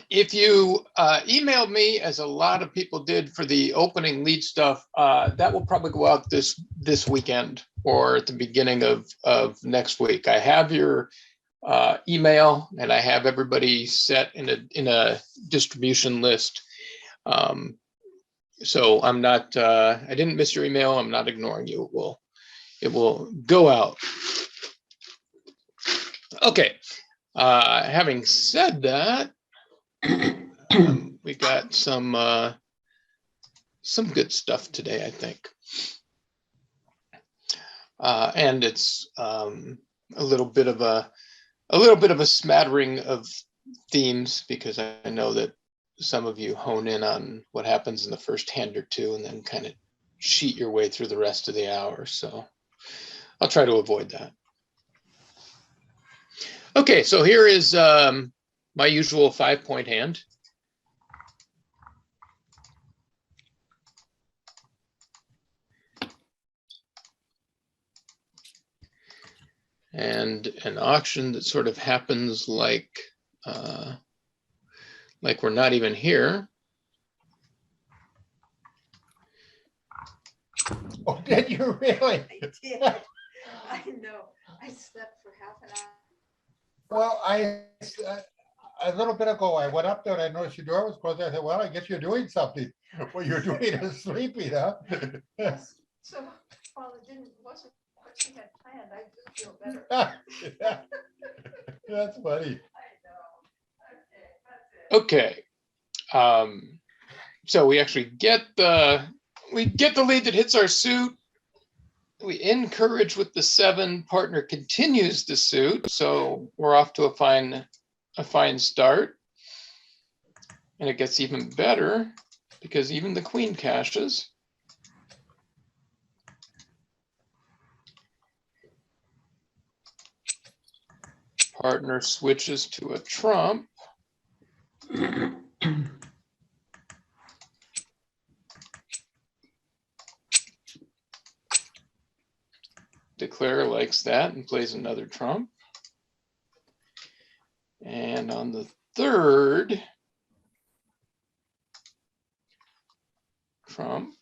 If you emailed me, as a lot of people did for the opening lead stuff, that will probably go out this weekend or at the beginning of next week. I have your email, and I have everybody set in a distribution list. So I'm not, I didn't miss your email. I'm not ignoring you. It will go out. Okay. Having said that, we got some good stuff today, I think. And it's a little bit of a smattering of themes, because I know that some of you hone in on what happens in the first hand or two and then kind of cheat your way through the rest of the hour. So I'll try to avoid that. Okay, so here is my usual 5-point hand. And an auction that sort of happens like we're not even here. Oh, did you really? I did. I know. I slept for half an hour. Well, a little bit ago, I went up there and I noticed your door was closed. I said, well, I guess you're doing something. What you're doing is sleeping, huh? Yes. So, while it wasn't what she had planned, I do feel better. That's funny. I know. Okay, that's it. Okay. So we actually get the lead that hits our suit. We encourage with the 7. Partner continues the suit, so we're off to a fine start. And it gets even better because even the queen cashes. Partner switches to a trump. Declare likes that and plays another trump. And on the 3rd trump,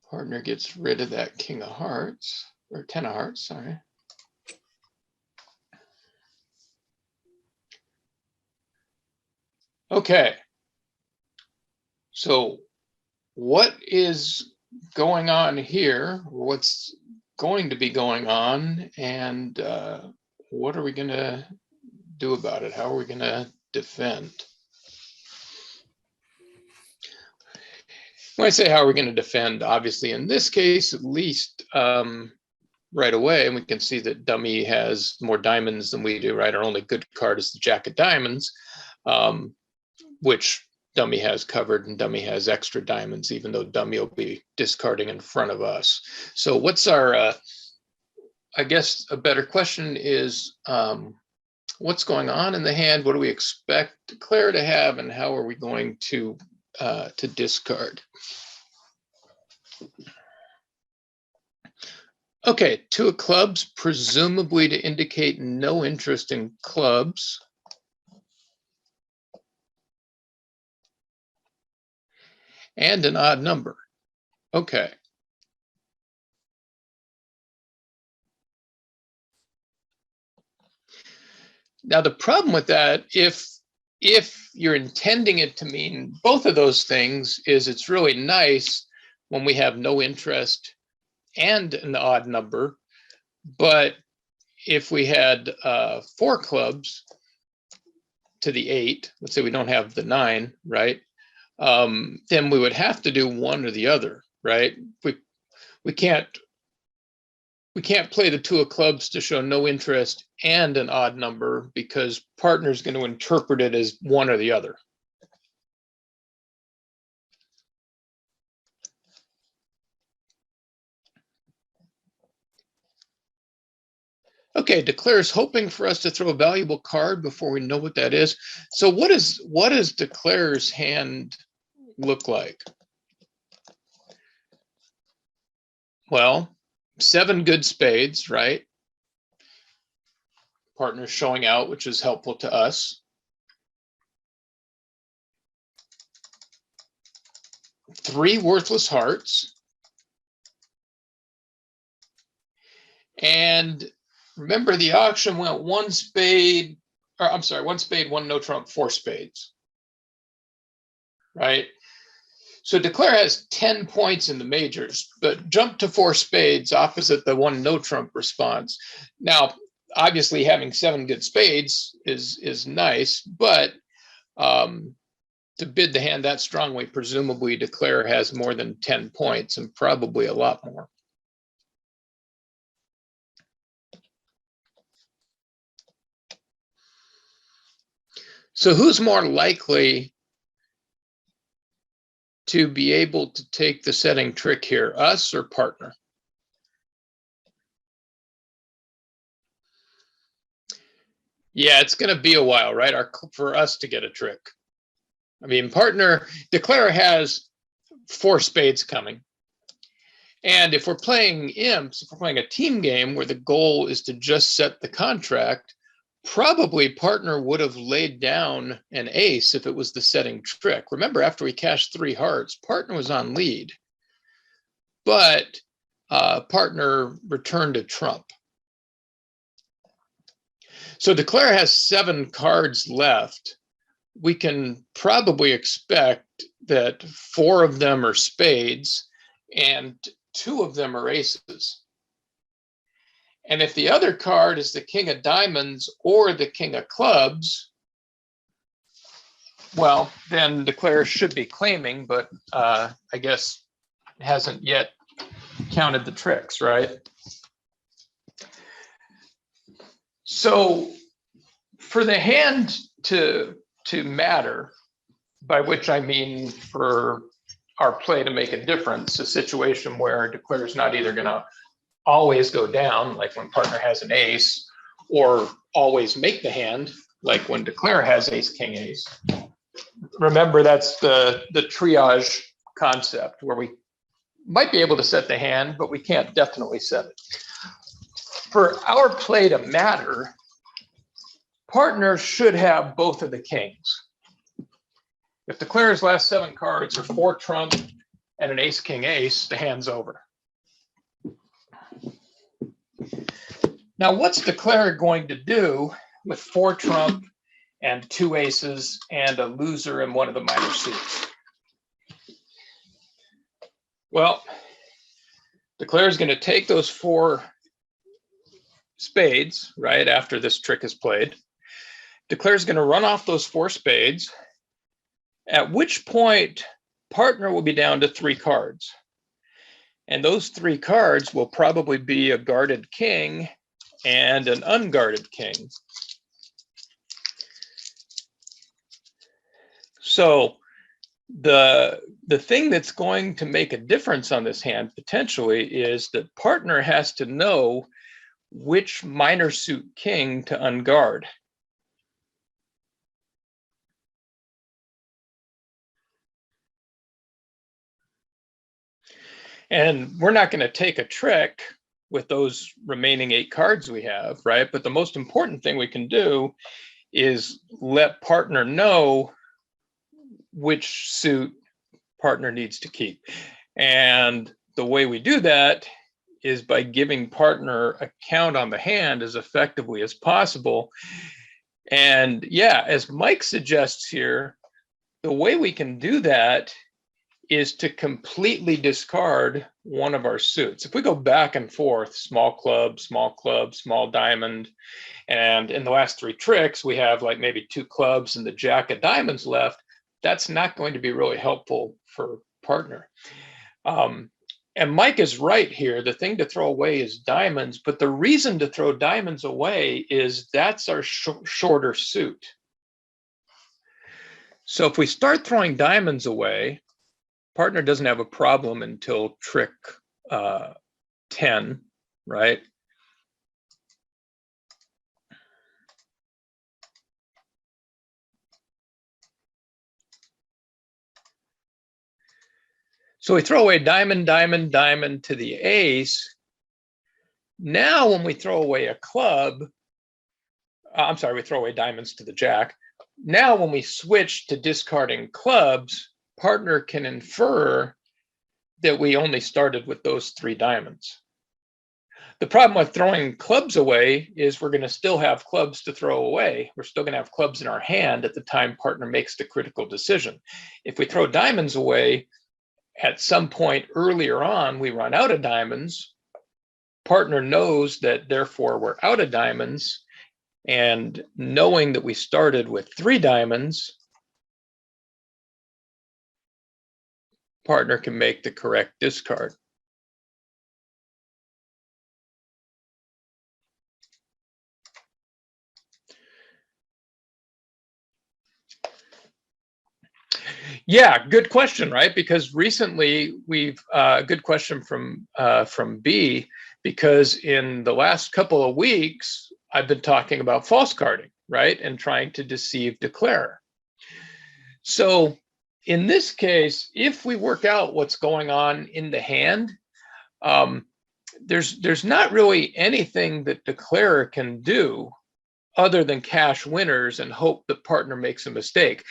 partner gets rid of that king of hearts, or 10 of hearts, sorry. Okay. So what is going on here? What's going to be going on? And what are we going to do about it? How are we going to defend? When I say how are we going to defend, obviously in this case, at least right away, and we can see that dummy has more diamonds than we do, right? Our only good card is the Jack of Diamonds, which dummy has covered, and dummy has extra diamonds, even though dummy will be discarding in front of us. So what's our, I guess a better question is, what's going on in the hand? What do we expect Declare to have, and how are we going to discard? Okay, 2 of clubs, presumably to indicate no interest in clubs. And an odd number. Okay. Now the problem with that, if you're intending it to mean both of those things, is it's really nice when we have no interest and an odd number. But if we had 4 clubs to the 8, let's say we don't have the 9, right? Then we would have to do one or the other, right? We can't play the 2 of clubs to show no interest and an odd number, because partner's going to interpret it as one or the other. Okay, Declare's hoping for us to throw a valuable card before we know what that is. So what does Declare's hand look like? Well, 7 good spades, right? Partner's showing out, which is helpful to us. 3 worthless hearts. And remember, the auction went 1 spade, or I'm sorry, 1 spade, 1 no trump, 4 spades, right? So Declare has 10 points in the majors, but jump to 4 spades opposite the 1 no trump response. Now, obviously having 7 good spades is nice, but to bid the hand that strongly, presumably Declare has more than 10 points and probably a lot more. So who's more likely to be able to take the setting trick here, us or partner? Yeah, it's going to be a while, right? For us to get a trick. I mean, partner, Declare has 4 spades coming. And if we're playing imps, if we're playing a team game where the goal is to just set the contract, probably partner would have laid down an ace if it was the setting trick. Remember, after we cashed 3 hearts, partner was on lead, but partner returned a trump. So Declare has 7 cards left. We can probably expect that 4 of them are spades and 2 of them are aces. And if the other card is the king of diamonds or the king of clubs, well, then Declare should be claiming, but I guess hasn't yet counted the tricks, right? So for the hand to matter, by which I mean for our play to make a difference, a situation where Declare is not either going to always go down, like when partner has an ace, or always make the hand, like when Declare has ace, king, ace. Remember, that's the triage concept where we might be able to set the hand, but we can't definitely set it. For our play to matter, partner should have both of the kings. If Declare's last 7 cards are 4 trump and an ace, king, ace, the hand's over. Now, what's Declare going to do with 4 trump and 2 aces and a loser in one of the minor suits? Well, Declare is going to take those 4 spades, right, after this trick is played. Declare is going to run off those 4 spades, at which point partner will be down to 3 cards. And those 3 cards will probably be a guarded king and an unguarded king. So the thing that's going to make a difference on this hand potentially is that partner has to know which minor suit king to unguard. And we're not going to take a trick with those remaining 8 cards we have, right? But the most important thing we can do is let partner know which suit partner needs to keep. And the way we do that is by giving partner a count on the hand as effectively as possible. And yeah, as Mike suggests here, the way we can do that is to completely discard one of our suits. If we go back and forth, small club, small diamond, and in the last 3 tricks, we have like maybe 2 clubs and the jack of diamonds left, that's not going to be really helpful for partner. And Mike is right here. The thing to throw away is diamonds, but the reason to throw diamonds away is that's our shorter suit. So if we start throwing diamonds away, partner doesn't have a problem until trick 10, right? So we throw away diamond, diamond, diamond to the ace. Now when we throw away a club, I'm sorry, we throw away diamonds to the jack. Now when we switch to discarding clubs, partner can infer that we only started with those 3 diamonds. The problem with throwing clubs away is we're going to still have clubs to throw away. We're still going to have clubs in our hand at the time partner makes the critical decision. If we throw diamonds away, at some point earlier on, we run out of diamonds. Partner knows that therefore we're out of diamonds, and knowing that we started with 3 diamonds, partner can make the correct discard. Yeah, good question, right? Because recently we've good question from B, because in the last couple of weeks I've been talking about false carding, right, and trying to deceive declare. So in this case, if we work out what's going on in the hand, there's not really anything that declarer can do other than cash winners and hope the partner makes a mistake.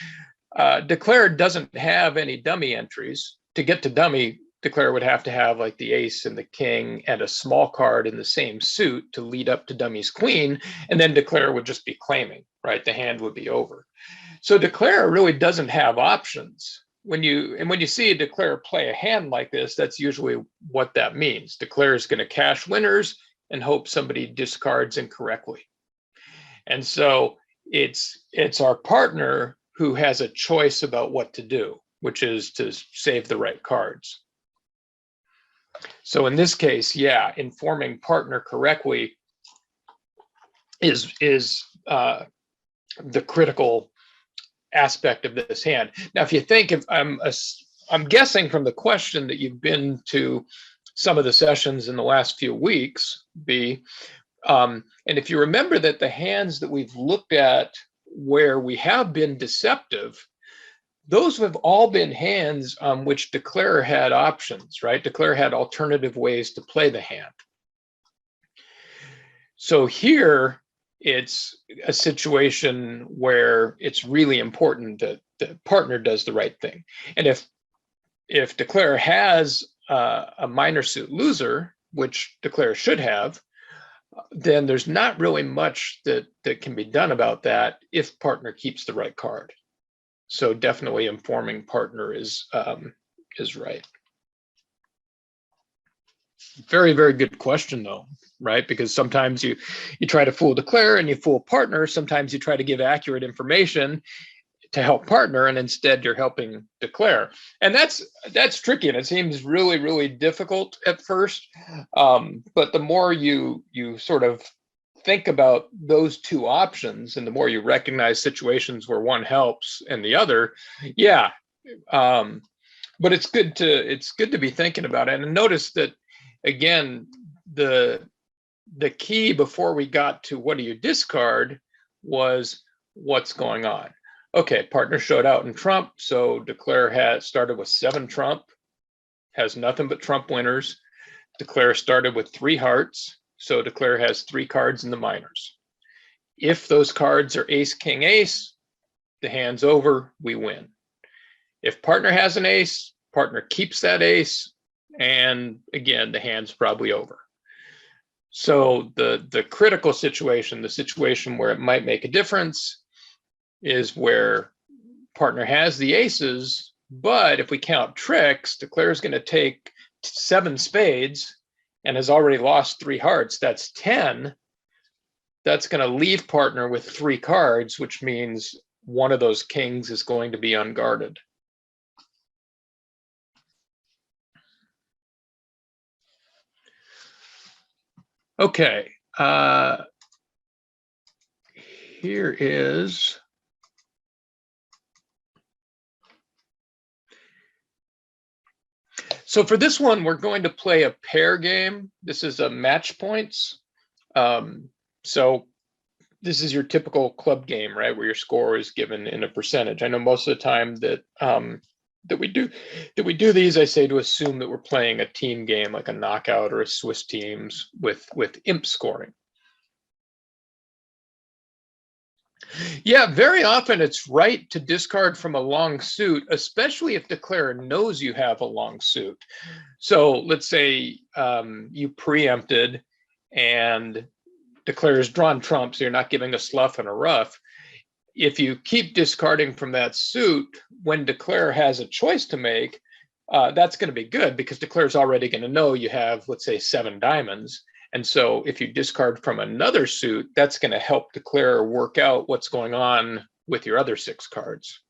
Declare doesn't have any dummy entries. To get to dummy, declare would have to have like the ace and the king and a small card in the same suit to lead up to dummy's queen, and then declare would just be claiming, right? The hand would be over. So declare really doesn't have options. When you see a declare play a hand like this, that's usually what that means. Declare is going to cash winners and hope somebody discards incorrectly. And so it's our partner who has a choice about what to do, which is to save the right cards. So in this case, yeah, informing partner correctly is the critical aspect of this hand. Now, if you think, if I'm guessing from the question that you've been to some of the sessions in the last few weeks, B, and if you remember that the hands that we've looked at where we have been deceptive, those have all been hands on which declarer had options, right? Declarer had alternative ways to play the hand. So here it's a situation where it's really important that the partner does the right thing. And if declarer has a minor suit loser, which declarer should have, then there's not really much that can be done about that if partner keeps the right card. So definitely informing partner is right. Very, very good question though, right? Because sometimes you try to fool declare and you fool partner. Sometimes you try to give accurate information to help partner, and instead you're helping declare. And that's tricky, and it seems really, really difficult at first. But the more you sort of think about those 2 options, and the more you recognize situations where one helps and the other, yeah. But it's good to be thinking about it. And notice that again, the key before we got to what do you discard was what's going on. Okay, partner showed out in trump, so declare had started with 7 trump, has nothing but trump winners. Declare started with 3 hearts, so declare has 3 cards in the minors. If those cards are ace, king, ace, the hand's over, we win. If partner has an ace, partner keeps that ace, and again, the hand's probably over. So the critical situation, the situation where it might make a difference, is where partner has the aces, but if we count tricks, declare is going to take 7 spades and has already lost 3 hearts. That's 10. That's going to leave partner with 3 cards, which means one of those kings is going to be unguarded. Okay, here is so for this one, we're going to play a pair game. This is a match points. So this is your typical club game, right, where your score is given in a percentage. I know most of the time that that we do these, I say to assume that we're playing a team game like a knockout or a Swiss teams with imp scoring. Yeah, very often it's right to discard from a long suit, especially if declarer knows you have a long suit. So let's say you preempted and declarer's drawn trump, so you're not giving a slough and a rough. If you keep discarding from that suit, when declarer has a choice to make, that's going to be good because declarer's already going to know you have, let's say, 7 diamonds. And so if you discard from another suit, that's going to help declarer work out what's going on with your other 6 cards.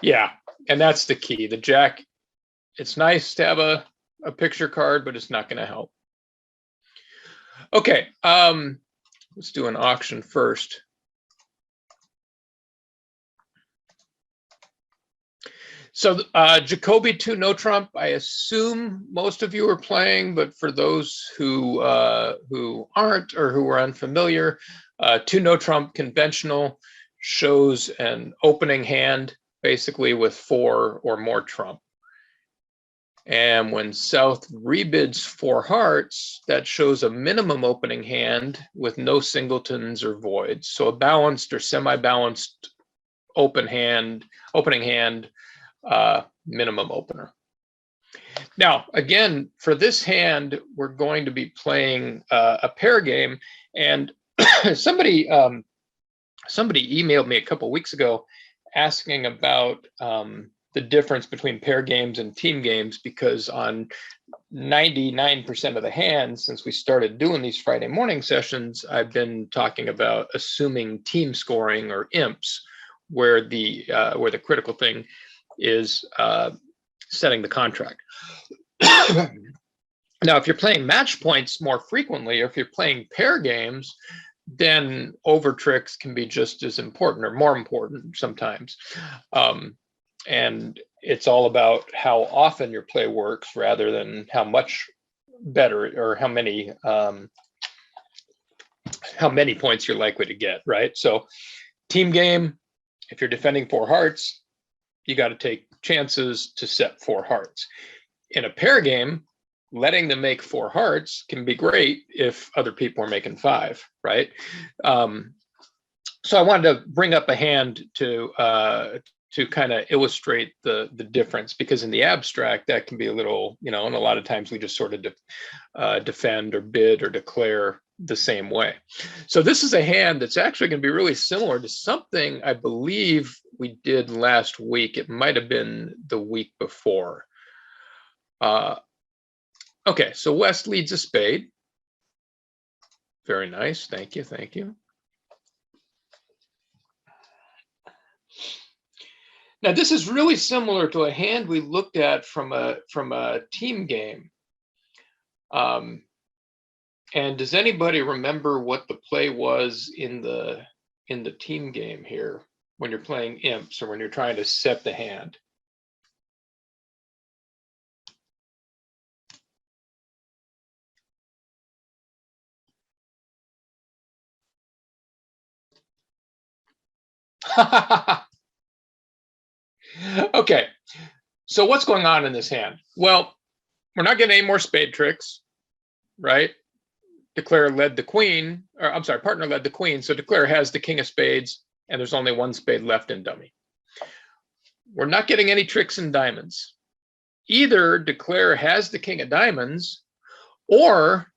Yeah, and that's the key. The jack, it's nice to have a picture card, but it's not going to help. Okay, let's do an auction first. So Jacoby 2 no trump, I assume most of you are playing, but for those who aren't or who are unfamiliar, 2 no trump conventional shows an opening hand basically with 4 or more trump. And when South rebids 4 hearts, that shows a minimum opening hand with no singletons or voids. So a balanced or semi-balanced opening hand, minimum opener. Now, again, for this hand, we're going to be playing a pair game. And somebody emailed me a couple weeks ago asking about the difference between pair games and team games, because on 99% of the hands, since we started doing these Friday morning sessions, I've been talking about assuming team scoring or imps, where the critical thing is setting the contract. Now, if you're playing match points more frequently, or if you're playing pair games, then over tricks can be just as important or more important sometimes. And it's all about how often your play works rather than how much better or how many points you're likely to get, right? So team game, if you're defending 4 hearts, you got to take chances to set 4 hearts. In a pair game, letting them make 4 hearts can be great if other people are making 5, right? So I wanted to bring up a hand to kind of illustrate the difference, because in the abstract that can be a little, and a lot of times we just sort of defend or bid or declare the same way. So this is a hand that's actually going to be really similar to something I believe we did last week. It might have been the week before. Okay, so West leads a spade. Very nice. Thank you. Thank you. Now, this is really similar to a hand we looked at from a team game. And does anybody remember what the play was in the team game here when you're playing imps or when you're trying to set the hand? Okay, so what's going on in this hand? Well, we're not getting any more spade tricks, right? Declare led the queen, or I'm sorry, partner led the queen. So declare has the king of spades, and there's only 1 spade left in dummy. We're not getting any tricks in diamonds. Either declare has the king of diamonds, or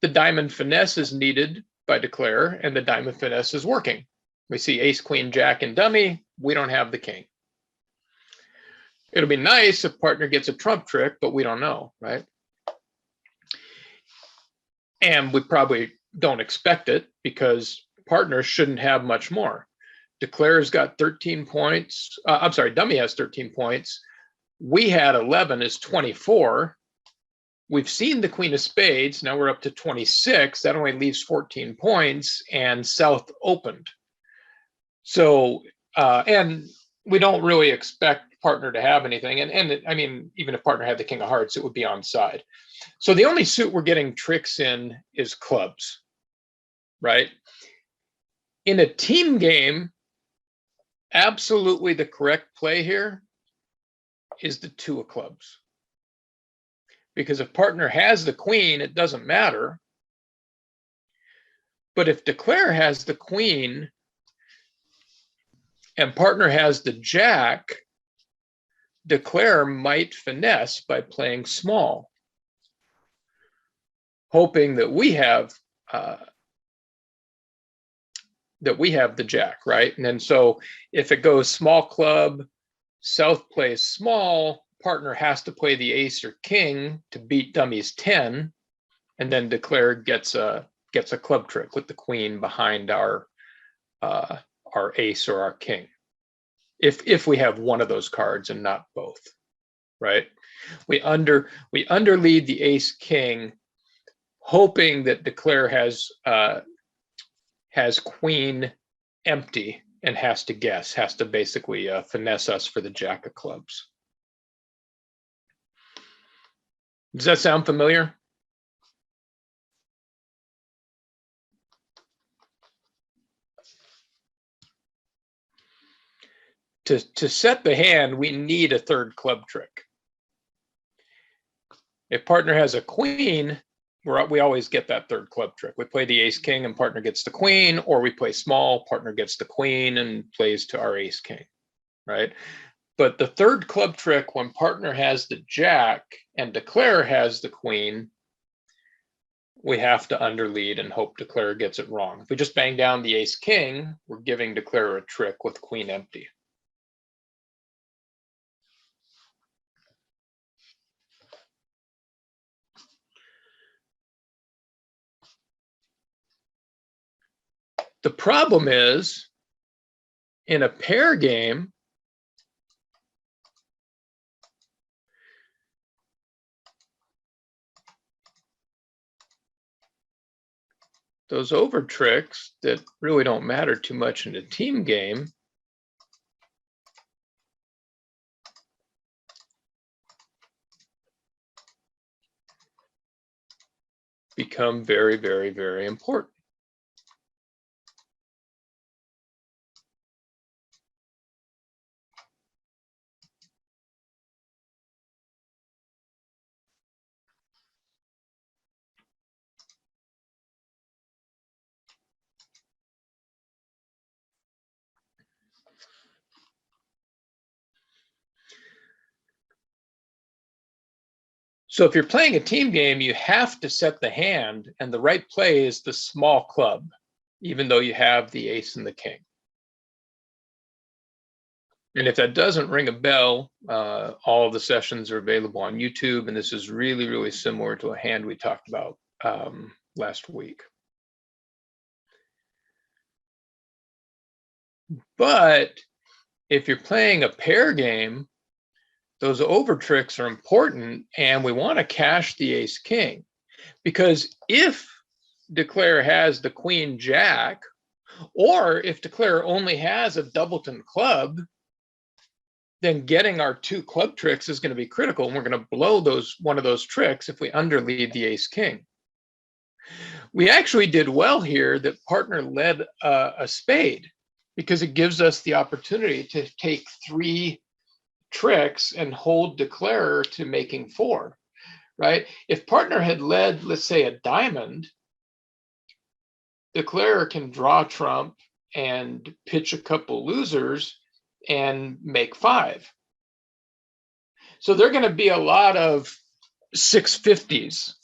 the diamond finesse is needed by declare, and the diamond finesse is working. We see ace, queen, jack, and dummy. We don't have the king. It'll be nice if partner gets a trump trick, but we don't know, right? And we probably don't expect it because partner shouldn't have much more. Declare's got 13 points. I'm sorry, dummy has 13 points. We had 11 is 24. We've seen the queen of spades. Now we're up to 26. That only leaves 14 points, and South opened. So, and we don't really expect partner to have anything. And I mean, even if partner had the king of hearts, it would be on side. So the only suit we're getting tricks in is clubs, right? In a team game, absolutely the correct play here is the 2 of clubs. Because if partner has the queen, it doesn't matter. But if declare has the queen and partner has the jack, declare might finesse by playing small, hoping that we have the jack, right? And then so if it goes small club, South plays small, partner has to play the ace or king to beat dummy's 10, and then declare gets a club trick with the queen behind our ace or our king. If we have one of those cards and not both, right? We underlead the ace king, hoping that declare has queen empty and has to basically finesse us for the jack of clubs. Does that sound familiar? To set the hand, we need a third club trick. If partner has a queen, we always get that third club trick. We play the ace king and partner gets the queen, or we play small, partner gets the queen and plays to our ace king, right? But the third club trick, when partner has the jack and declare has the queen, we have to underlead and hope declare gets it wrong. If we just bang down the ace king, we're giving declare a trick with queen empty. The problem is, in a pair game, those over tricks that really don't matter too much in a team game become very, very, very important. So if you're playing a team game, you have to set the hand, and the right play is the small club, even though you have the ace and the king. And if that doesn't ring a bell, all of the sessions are available on YouTube, and this is really, really similar to a hand we talked about last week. But if you're playing a pair game, those over tricks are important, and we want to cache the ace king, because if declare has the queen jack, or if declare only has a doubleton club, then getting our two club tricks is going to be critical, and we're going to blow one of those tricks if we underlead the ace king. We actually did well here that partner led a spade, because it gives us the opportunity to take 3 tricks and hold declare to making 4, right? If partner had led, let's say, a diamond, declare can draw trump and pitch a couple losers and make 5. So there are going to be a lot of 650s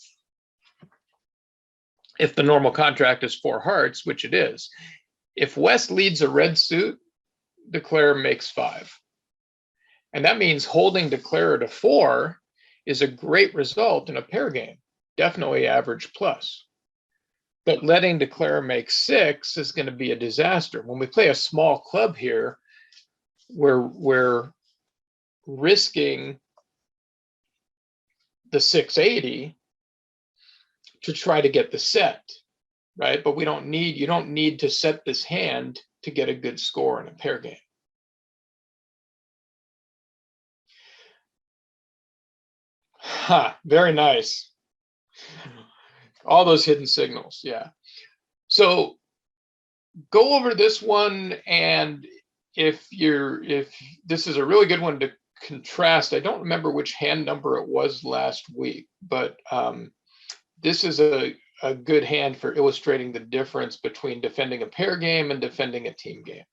if the normal contract is 4 hearts, which it is. If West leads a red suit, declare makes 5. And that means holding declare to 4 is a great result in a pair game, definitely average plus. But letting declare make 6 is going to be a disaster. When we play a small club here, we're risking the 680 to try to get the set, right? But you don't need to set this hand to get a good score in a pair game. Very nice. All those hidden signals, yeah. So go over this one, and if this is a really good one to contrast. I don't remember which hand number it was last week, but this is a a good hand for illustrating the difference between defending a pair game and defending a team game.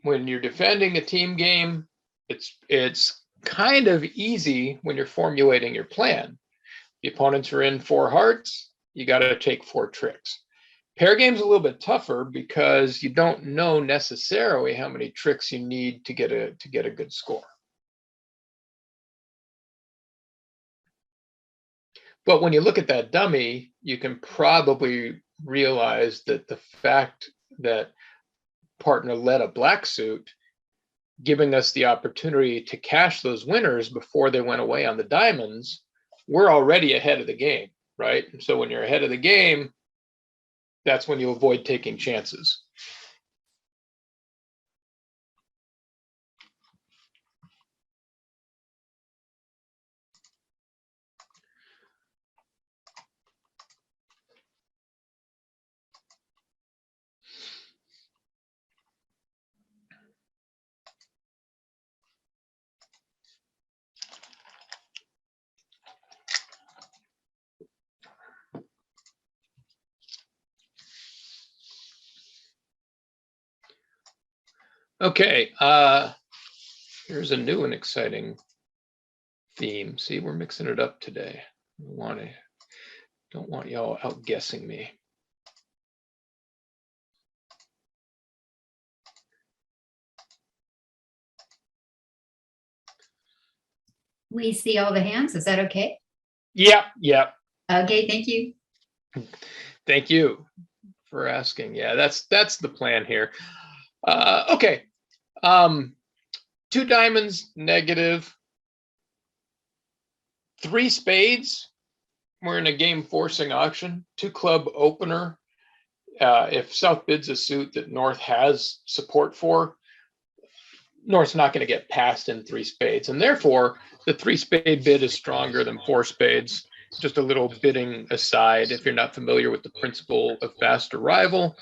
When you're defending a team game, it's kind of easy when you're formulating your plan. The opponents are in 4 hearts, you got to take 4 tricks. Pair game's a little bit tougher because you don't know necessarily how many tricks you need to get a good score. But when you look at that dummy, you can probably realize that the fact that partner led a black suit, giving us the opportunity to cash those winners before they went away on the diamonds, we're already ahead of the game, right? And so when you're ahead of the game, that's when you avoid taking chances. Okay, here's a new and exciting theme. See, we're mixing it up today. Don't want y'all outguessing me. We see all the hands. Is that okay? Yep. Okay, thank you. Thank you for asking. Yeah, that's the plan here. Okay. 2 diamonds, negative. 3 spades. We're in a game forcing auction. 2 club opener. If South bids a suit that North has support for, North's not going to get passed in 3 spades. And therefore, the 3 spade bid is stronger than 4 spades. Just a little bidding aside, if you're not familiar with the principle of fast arrival.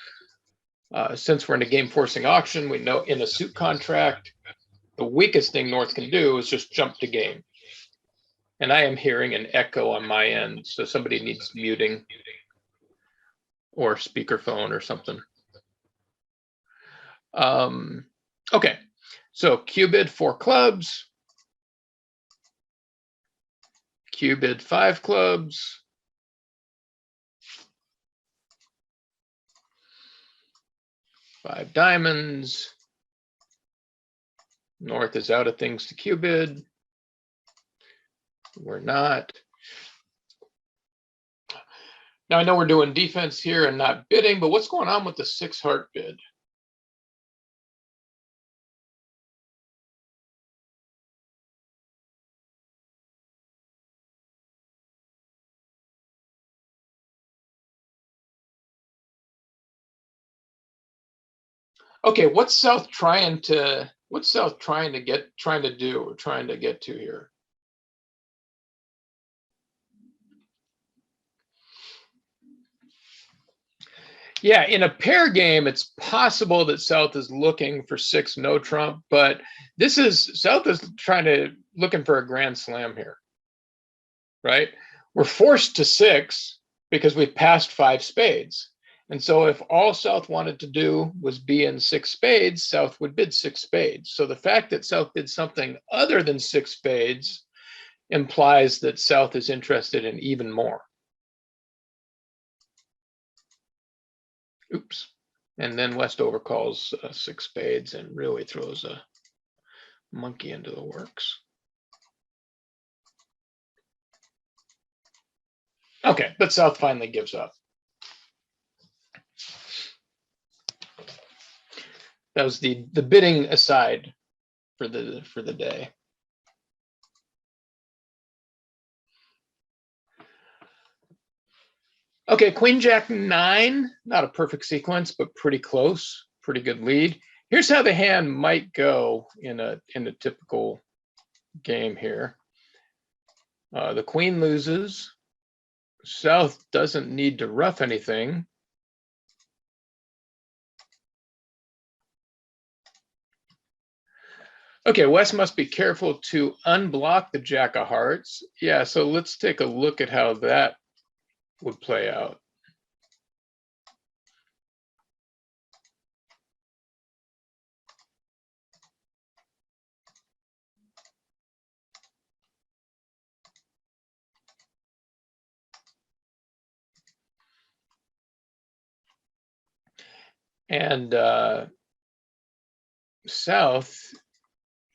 Since we're in a game forcing auction, we know in a suit contract, the weakest thing North can do is just jump to game. And I am hearing an echo on my end, so somebody needs muting or speakerphone or something. Okay, so Q bid 4 clubs. Q bid 5 clubs. Five diamonds. North is out of things to Q bid. We're not. Now I know we're doing defense here and not bidding, but what's going on with the 6 heart bid? Okay, what's South trying to get to here? Yeah, in a pair game, it's possible that South is looking for 6 no trump, but South is looking for a grand slam here, right? We're forced to 6 because we passed 5 spades. And so if all South wanted to do was be in 6 spades, South would bid 6 spades. So the fact that South did something other than 6 spades implies that South is interested in even more. Oops. And then West overcalls 6 spades and really throws a monkey into the works. Okay, but South finally gives up. That was the bidding aside for the day. Okay, Queen Jack 9, not a perfect sequence, but pretty close, pretty good lead. Here's how the hand might go in a typical game here. The queen loses. South doesn't need to rough anything. Okay, West must be careful to unblock the Jack of Hearts. Yeah, so let's take a look at how that would play out. And South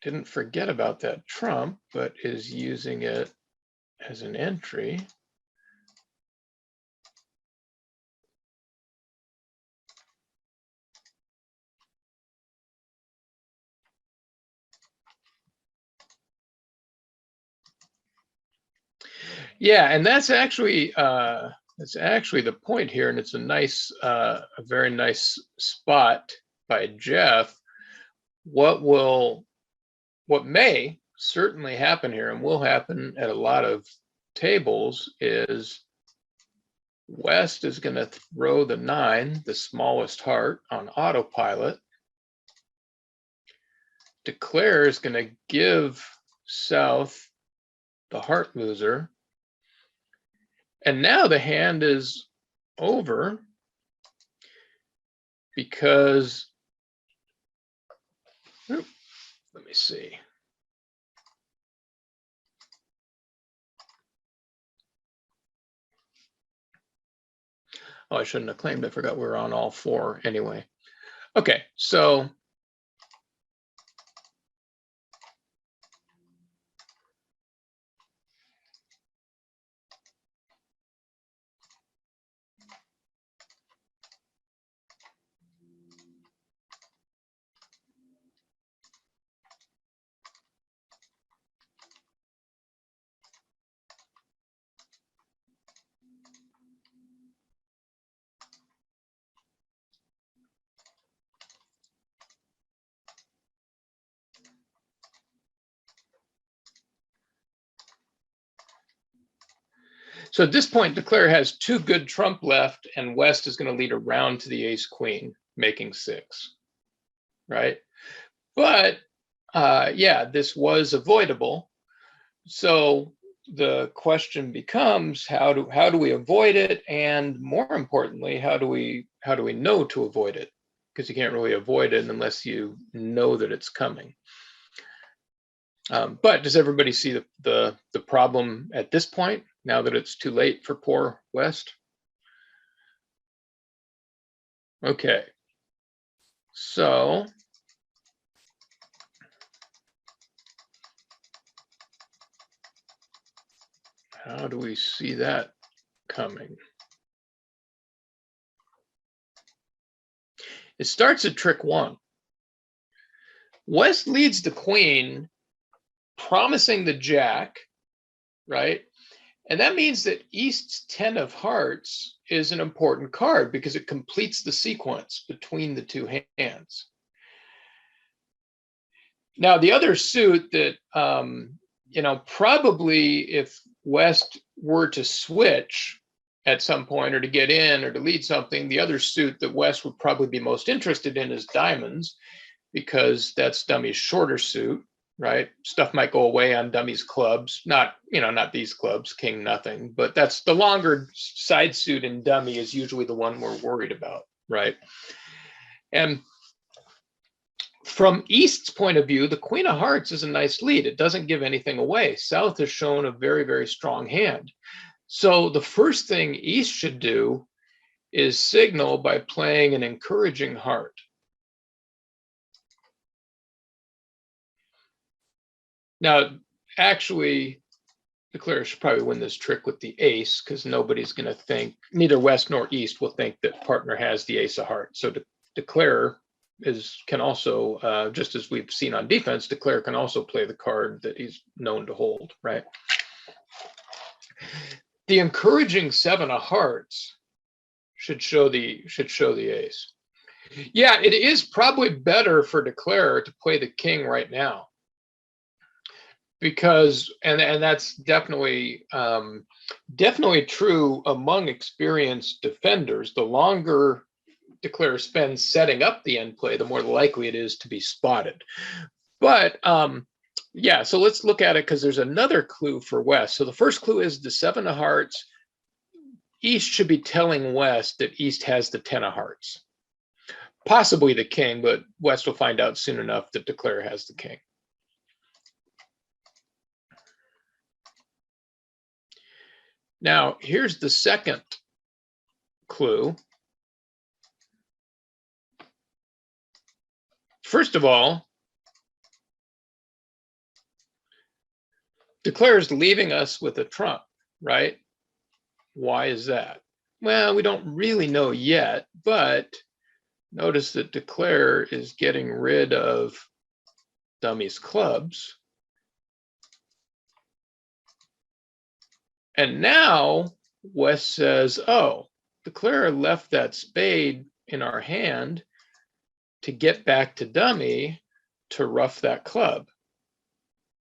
didn't forget about that trump, but is using it as an entry. Yeah, and that's actually the point here, and it's a very nice spot by Jeff. What may certainly happen here, and will happen at a lot of tables, is West is going to throw the 9, the smallest heart, on autopilot. Declare is going to give South the heart loser. And now the hand is over because, let me see. Oh, I shouldn't have claimed. I forgot we were on all 4 anyway. Okay, so at this point, Declare has 2 good trump left, and West is going to lead around to the ace queen, making 6, right? But yeah, this was avoidable. So the question becomes, how do we avoid it? And more importantly, how do we know to avoid it? Because you can't really avoid it unless you know that it's coming. But does everybody see the problem at this point, now that it's too late for poor West? Okay, so how do we see that coming? It starts at trick 1. West leads the queen, promising the jack, right? And that means that East's 10 of hearts is an important card because it completes the sequence between the 2 hands. Now, the other suit that, probably if West were to switch at some point, or to get in, or to lead something, the other suit that West would probably be most interested in is diamonds, because that's Dummy's shorter suit, right? Stuff might go away on Dummy's clubs, not these clubs, king nothing, but that's the longer side suit in Dummy is usually the one we're worried about, right? And from East's point of view, the Queen of Hearts is a nice lead. It doesn't give anything away. South has shown a very, very strong hand. So the first thing East should do is signal by playing an encouraging heart. Now, actually, Declare should probably win this trick with the ace, because nobody's going to think, neither West nor East will think that partner has the ace of hearts. So Declare can also, just as we've seen on defense, Declare can also play the card that he's known to hold, right? The encouraging 7 of hearts should show the ace. Yeah, it is probably better for Declare to play the king right now, because and that's definitely true among experienced defenders. The longer Declare spends setting up the end play, the more likely it is to be spotted. But yeah, so let's look at it because there's another clue for West. So the first clue is the 7 of hearts. East should be telling West that East has the 10 of hearts. Possibly the king, but West will find out soon enough that Declare has the king. Now, here's the second clue. First of all, Declare is leaving us with a trump, right? Why is that? Well, we don't really know yet, but notice that Declare is getting rid of Dummy's clubs. And now West says, oh, Declare left that spade in our hand to get back to Dummy to ruff that club.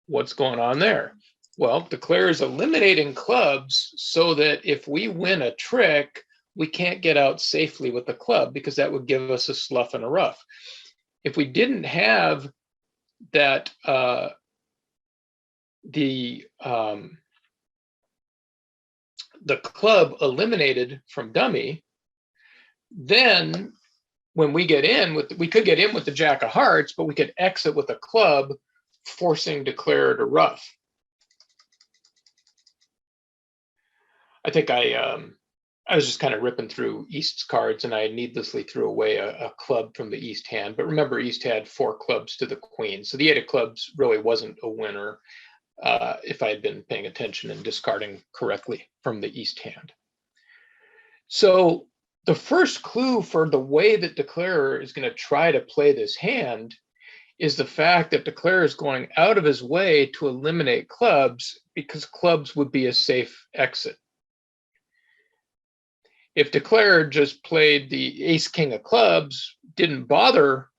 What's going on there? Well, Declare is eliminating clubs so that if we win a trick, we can't get out safely with the club because that would give us a slough and a ruff. If we didn't have that, the club eliminated from Dummy, then when we get in with, we could get in with the Jack of Hearts, but we could exit with a club, forcing Declare to ruff. I think I was just kind of ripping through East's cards, and I needlessly threw away a club from the East hand. But remember, East had 4 clubs to the queen, so the 8 of clubs really wasn't a winner if I had been paying attention and discarding correctly from the East hand. So the first clue for the way that Declare is going to try to play this hand is the fact that Declare is going out of his way to eliminate clubs because clubs would be a safe exit. If Declare just played the ace king of clubs, didn't bother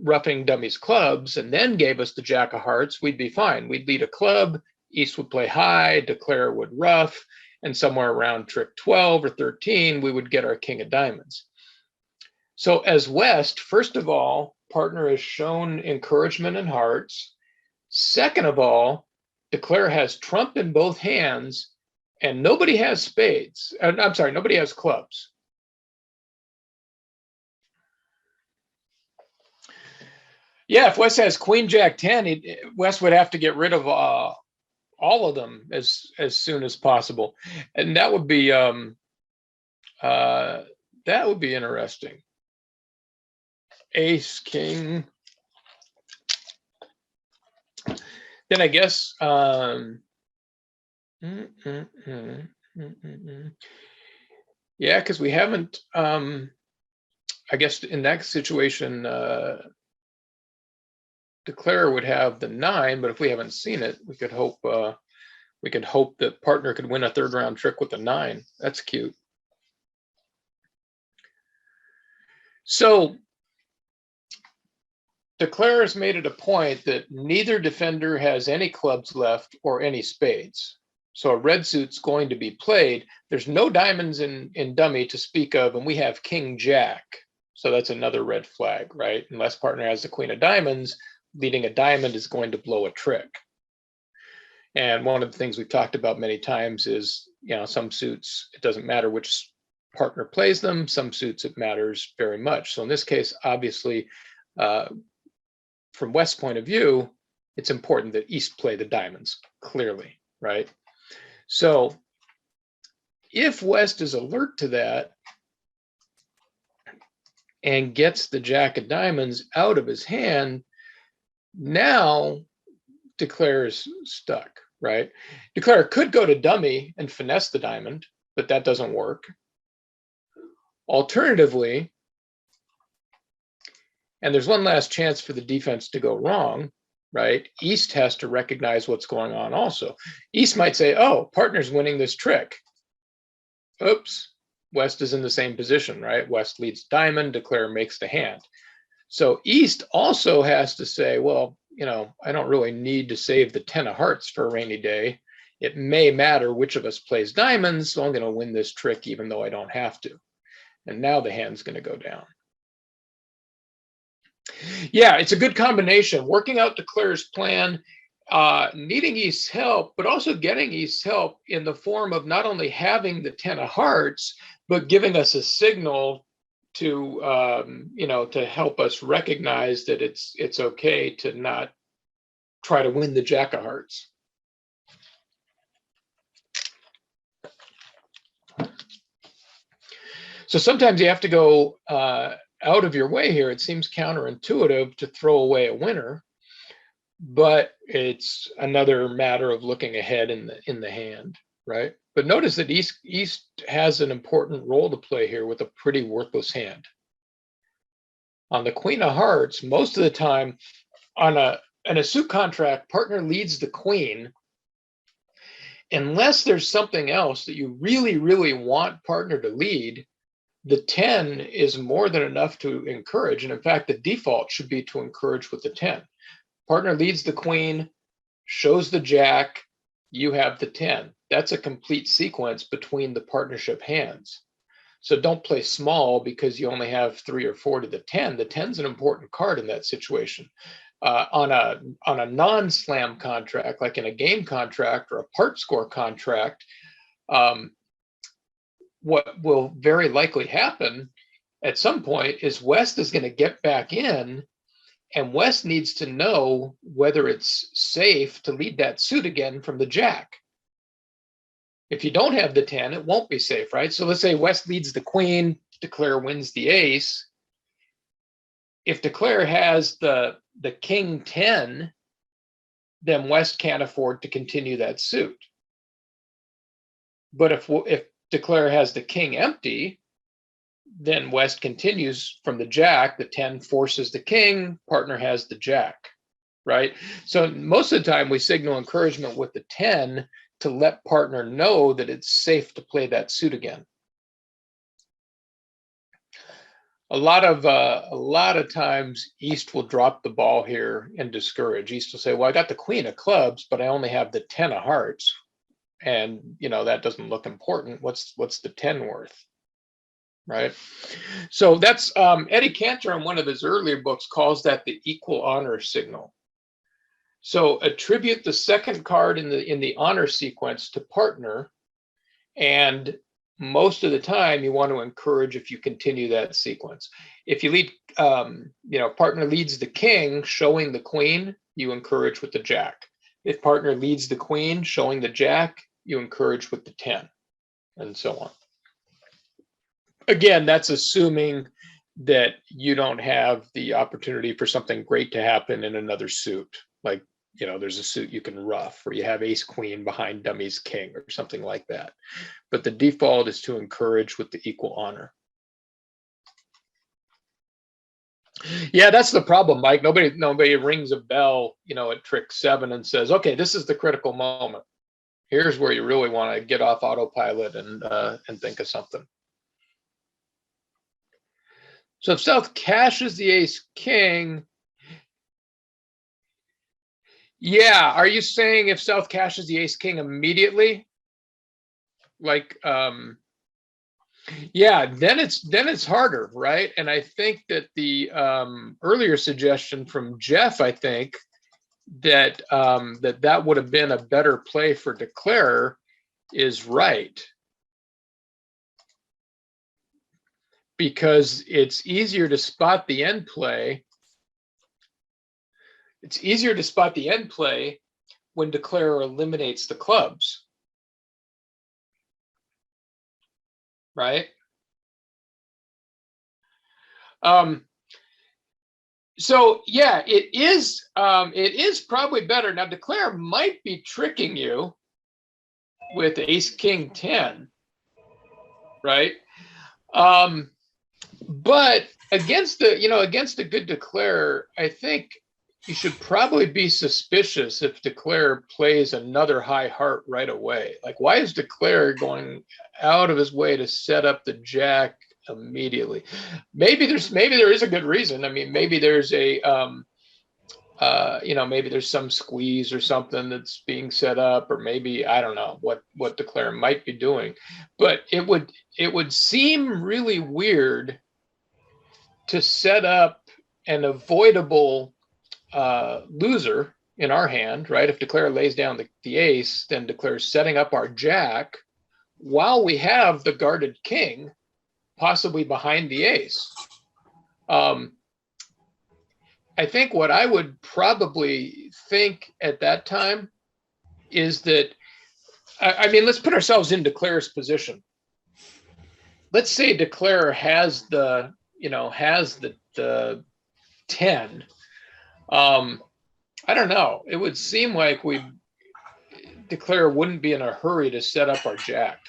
roughing Dummy's clubs, and then gave us the Jack of Hearts, we'd be fine. We'd lead a club, East would play high, Declare would ruff, and somewhere around trick 12 or 13, we would get our king of diamonds. So as West, first of all, partner has shown encouragement in hearts. Second of all, Declare has trump in both hands, and nobody has spades. I'm sorry, nobody has clubs. Yeah, if West has Queen Jack 10, West would have to get rid of all of them as soon as possible, and that would be interesting. Ace King. Then I guess yeah, because we haven't. I guess in that situation, Declare would have the 9, but if we haven't seen it, we could hope that partner could win a 3rd round trick with a 9. That's cute. So Declare has made it a point that neither defender has any clubs left or any spades. So a red suit's going to be played. There's no diamonds in Dummy to speak of, and we have King Jack. So that's another red flag, right? Unless partner has the Queen of Diamonds, leading a diamond is going to blow a trick. And one of the things we've talked about many times is, some suits, it doesn't matter which partner plays them. Some suits, it matters very much. So in this case, obviously, from West's point of view, it's important that East play the diamonds, clearly, right? So if West is alert to that and gets the Jack of Diamonds out of his hand, now Declare is stuck, right? Declare could go to Dummy and finesse the diamond, but that doesn't work. Alternatively, and there's one last chance for the defense to go wrong, right? East has to recognize what's going on also. East might say, oh, partner's winning this trick. Oops, West is in the same position, right? West leads diamond, Declare makes the hand. So East also has to say, well, I don't really need to save the 10 of hearts for a rainy day. It may matter which of us plays diamonds, so I'm going to win this trick even though I don't have to. And now the hand's going to go down. Yeah, it's a good combination. Working out Declare's plan, needing East's help, but also getting East's help in the form of not only having the 10 of hearts, but giving us a signal to, to help us recognize that it's okay to not try to win the Jack of hearts. So sometimes you have to go out of your way here. It seems counterintuitive to throw away a winner, but it's another matter of looking ahead in the hand, right? But notice that East has an important role to play here with a pretty worthless hand. On the Queen of Hearts, most of the time in a suit contract, partner leads the queen. Unless there's something else that you really, really want partner to lead, the 10 is more than enough to encourage. And in fact, the default should be to encourage with the 10. Partner leads the queen, shows the jack, you have the 10. That's a complete sequence between the partnership hands. So don't play small because you only have 3 or 4 to the 10. The 10's an important card in that situation. On a non-slam contract, like in a game contract or a part score contract, what will very likely happen at some point is West is going to get back in, and West needs to know whether it's safe to lead that suit again from the jack. If you don't have the 10, it won't be safe, right? So let's say West leads the queen, Declare wins the ace. If Declare has the king 10, then West can't afford to continue that suit. But if Declare has the king empty, then West continues from the jack, the 10 forces the king, partner has the jack, right? So most of the time we signal encouragement with the 10 to let partner know that it's safe to play that suit again. A lot of times East will drop the ball here and discourage. East will say, well, I got the queen of clubs, but I only have the 10 of hearts. And, that doesn't look important. What's the 10 worth? Right. So that's Eddie Cantor in one of his earlier books calls that the equal honor signal. So attribute the second card in the honor sequence to partner, and most of the time you want to encourage if you continue that sequence. If you lead, partner leads the king, showing the queen, you encourage with the jack. If partner leads the queen, showing the jack, you encourage with the 10, and so on. Again, that's assuming that you don't have the opportunity for something great to happen in another suit. Like, there's a suit you can rough, or you have ace queen behind dummy's king or something like that. But the default is to encourage with the equal honor. Yeah, that's the problem, Mike. Nobody rings a bell, at trick 7 and says, okay, this is the critical moment. Here's where you really want to get off autopilot and think of something. So if South cashes the ace king, yeah, are you saying if South cashes the ace king immediately? Like, yeah, then it's harder, right? And I think that the earlier suggestion from Jeff, I think that that would have been a better play for Declare is right. Because it's easier to spot the end play. It's easier to spot the end play when Declare eliminates the clubs. Right? So yeah, it is probably better. Now Declare might be tricking you with ace king 10, right? But against a good Declare, I think you should probably be suspicious if Declare plays another high heart right away. Like, why is Declare going out of his way to set up the jack immediately? Maybe there is a good reason. I mean, maybe there's a maybe there's some squeeze or something that's being set up, or maybe I don't know what Declare might be doing. But it would seem really weird to set up an avoidable loser in our hand, right? If declare lays down the ace, then declare's setting up our jack while we have the guarded king possibly behind the ace. I think what I would probably think at that time is that, I mean, let's put ourselves in declare's position. Let's say declare has the 10. I don't know. It would seem like declare wouldn't be in a hurry to set up our jack.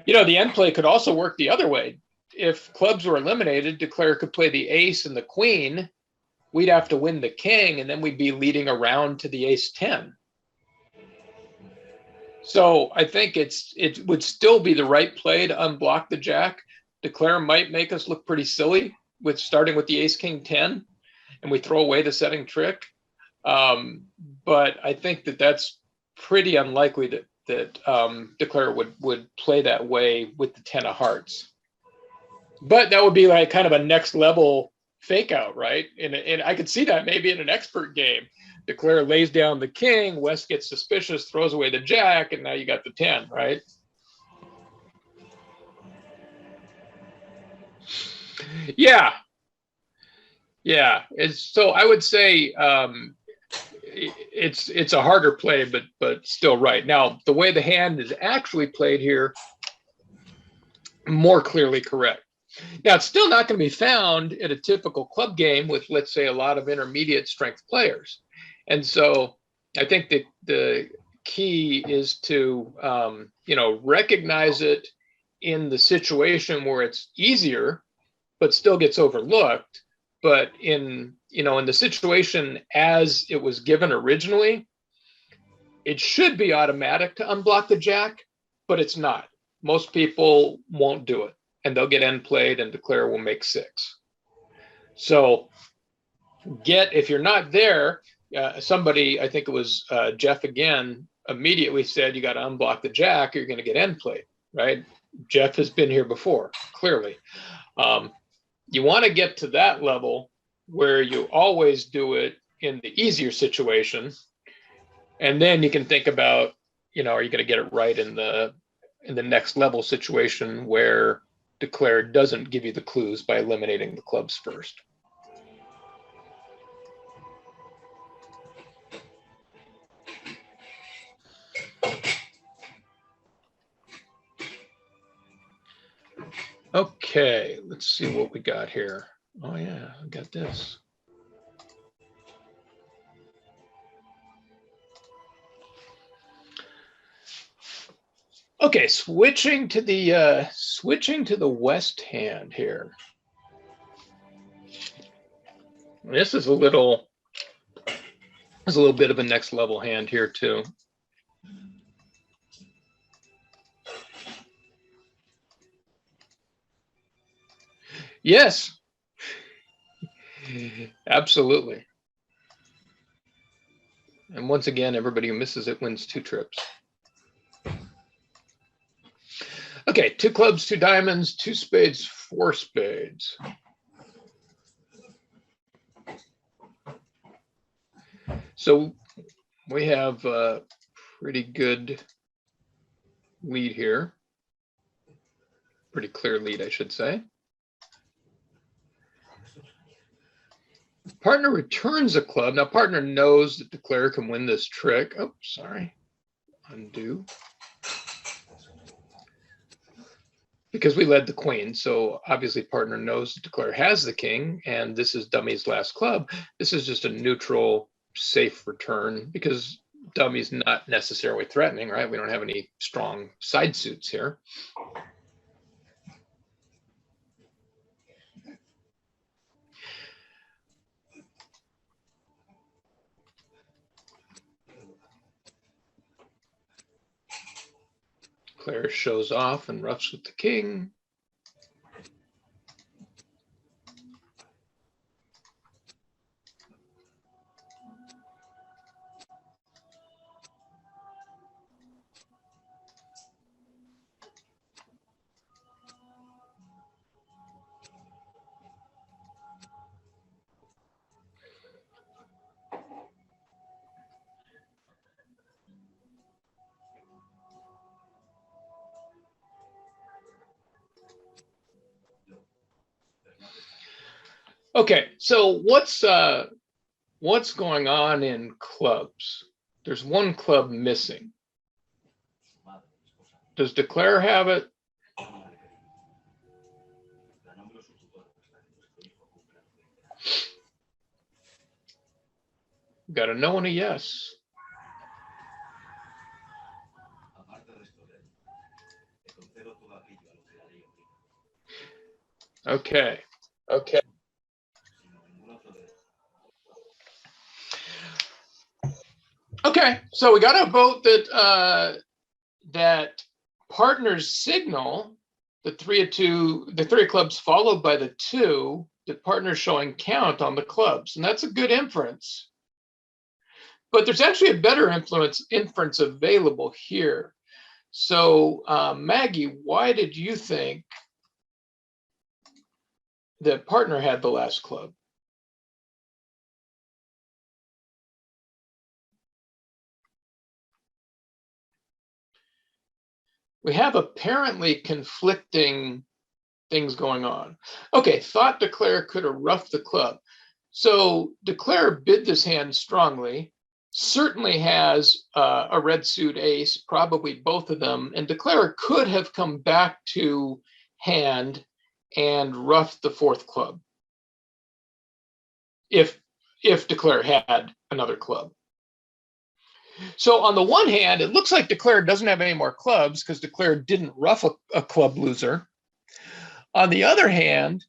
The end play could also work the other way. If clubs were eliminated, declare could play the ace and the queen. We'd have to win the king, and then we'd be leading around to the ace 10. So I think it would still be the right play to unblock the jack. Declare might make us look pretty silly with starting with the ace king 10, and we throw away the setting trick. But I think that's pretty unlikely that declare would play that way with the 10 of hearts. But that would be like kind of a next level fake out, right? And I could see that maybe in an expert game. Declare lays down the king, West gets suspicious, throws away the jack, and now you got the 10, right? Yeah. So I would say it's a harder play, but still right. Now, the way the hand is actually played here, more clearly correct. Now, it's still not going to be found at a typical club game with, let's say, a lot of intermediate strength players. And so I think that the key is to, recognize it in the situation where it's easier, but still gets overlooked. But in the situation as it was given originally, it should be automatic to unblock the jack, but it's not. Most people won't do it, and they'll get end played and declare will make 6. So if you're not there, somebody, I think it was Jeff again, immediately said you got to unblock the jack or you're going to get end played, right? Jeff has been here before, clearly. You want to get to that level where you always do it in the easier situation. And then you can think about, are you going to get it right in the next level situation where declare doesn't give you the clues by eliminating the clubs first. Okay, let's see what we got here. Oh yeah, I got this. Okay, switching to the West hand here. This is a little bit of a next level hand here too. Yes, absolutely. And once again, everybody who misses it wins 2 trips. Okay, 2 clubs, 2 diamonds, 2 spades, 4 spades. So we have a pretty good lead here. Pretty clear lead, I should say. Partner returns a club. Now, partner knows that declare can win this trick. Oh, sorry. Undo. Because we led the queen, so obviously partner knows that declare has the king, and this is dummy's last club. This is just a neutral, safe return because dummy's not necessarily threatening, right? We don't have any strong side suits here. Claire shows off and roughs with the king. Okay, so what's going on in clubs? There's one club missing. Does declare have it? Got a no and a yes. Okay. Okay. Okay, so we got a vote that that partners signal the 3 of 2, the 3 of clubs followed by the 2, that partners showing count on the clubs, and that's a good inference. But there's actually a better inference available here. So Maggie, why did you think that partner had the last club? We have apparently conflicting things going on. Okay, thought declare could have roughed the club. So declare bid this hand strongly, certainly has a red suit ace, probably both of them, and declare could have come back to hand and roughed the 4th club if declare had another club. So on the one hand, it looks like declare doesn't have any more clubs because declare didn't rough a club loser. On the other hand,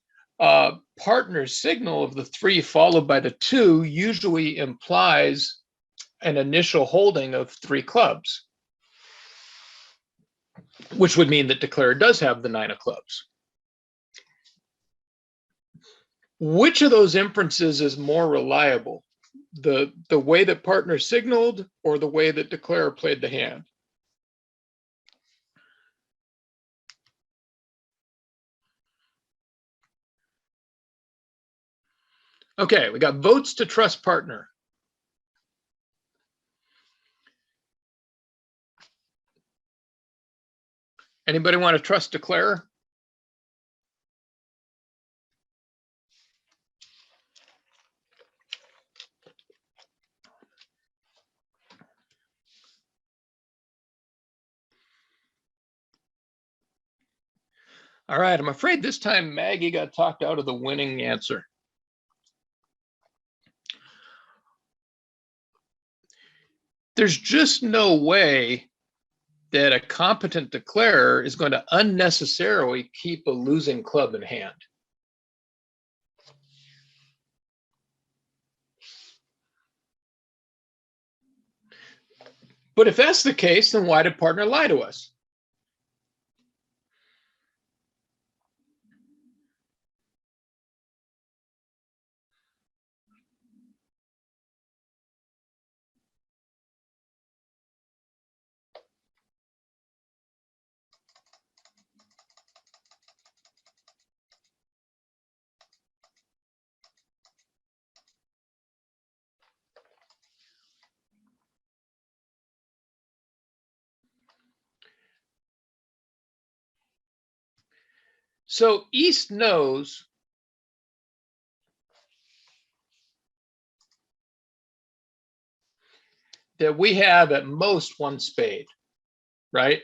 partner's signal of the 3 followed by the 2 usually implies an initial holding of 3 clubs, which would mean that declare does have the 9 of clubs. Which of those inferences is more reliable? The way that partner signaled or the way that declare played the hand? Okay, we got votes to trust partner. Anybody want to trust declare? All right, I'm afraid this time Maggie got talked out of the winning answer. There's just no way that a competent declarer is going to unnecessarily keep a losing club in hand. But if that's the case, then why did partner lie to us? So East knows that we have at most 1 spade, right?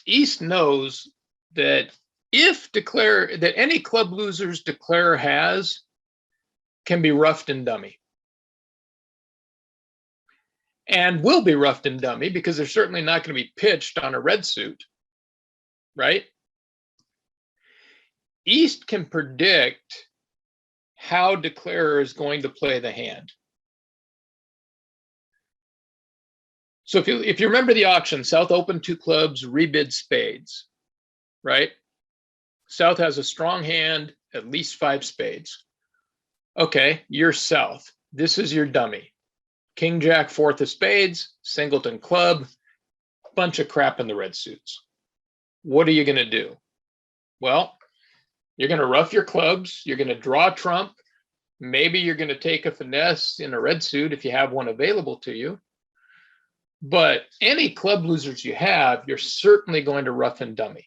East knows that if declare that any club losers declare has can be roughed and dummy. And will be roughed and dummy because they're certainly not going to be pitched on a red suit, right? East can predict how declarer is going to play the hand. So if you remember the auction, South opened 2 clubs, rebid spades, right? South has a strong hand, at least 5 spades. Okay, you're South. This is your dummy. King, Jack, 4th of spades, singleton club, bunch of crap in the red suits. What are you going to do? Well, you're going to rough your clubs. You're going to draw trump. Maybe you're going to take a finesse in a red suit if you have one available to you. But any club losers you have, you're certainly going to rough and dummy.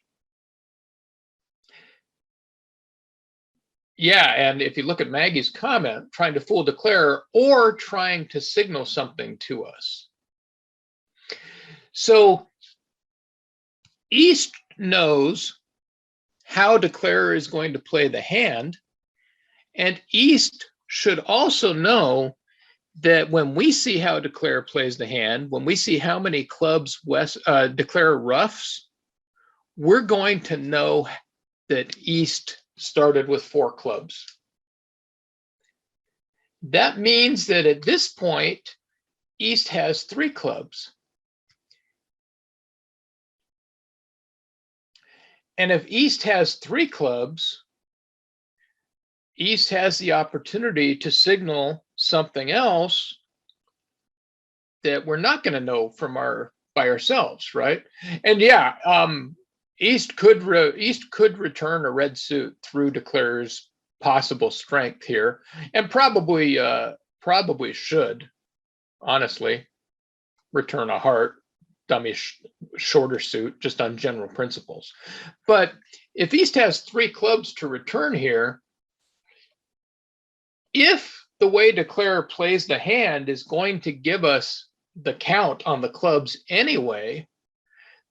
Yeah, and if you look at Maggie's comment, trying to fool declare or trying to signal something to us. So East knows how declare is going to play the hand, and East should also know that when we see how declare plays the hand, when we see how many clubs declare roughs, we're going to know that East started with 4 clubs. That means that at this point, East has 3 clubs. And if East has 3 clubs, East has the opportunity to signal something else that we're not going to know from by ourselves, right? And yeah, East could return a red suit through declare's possible strength here, and probably should, honestly, return a heart, dummy shorter suit, just on general principles. But if East has 3 clubs to return here, if the way declare plays the hand is going to give us the count on the clubs anyway,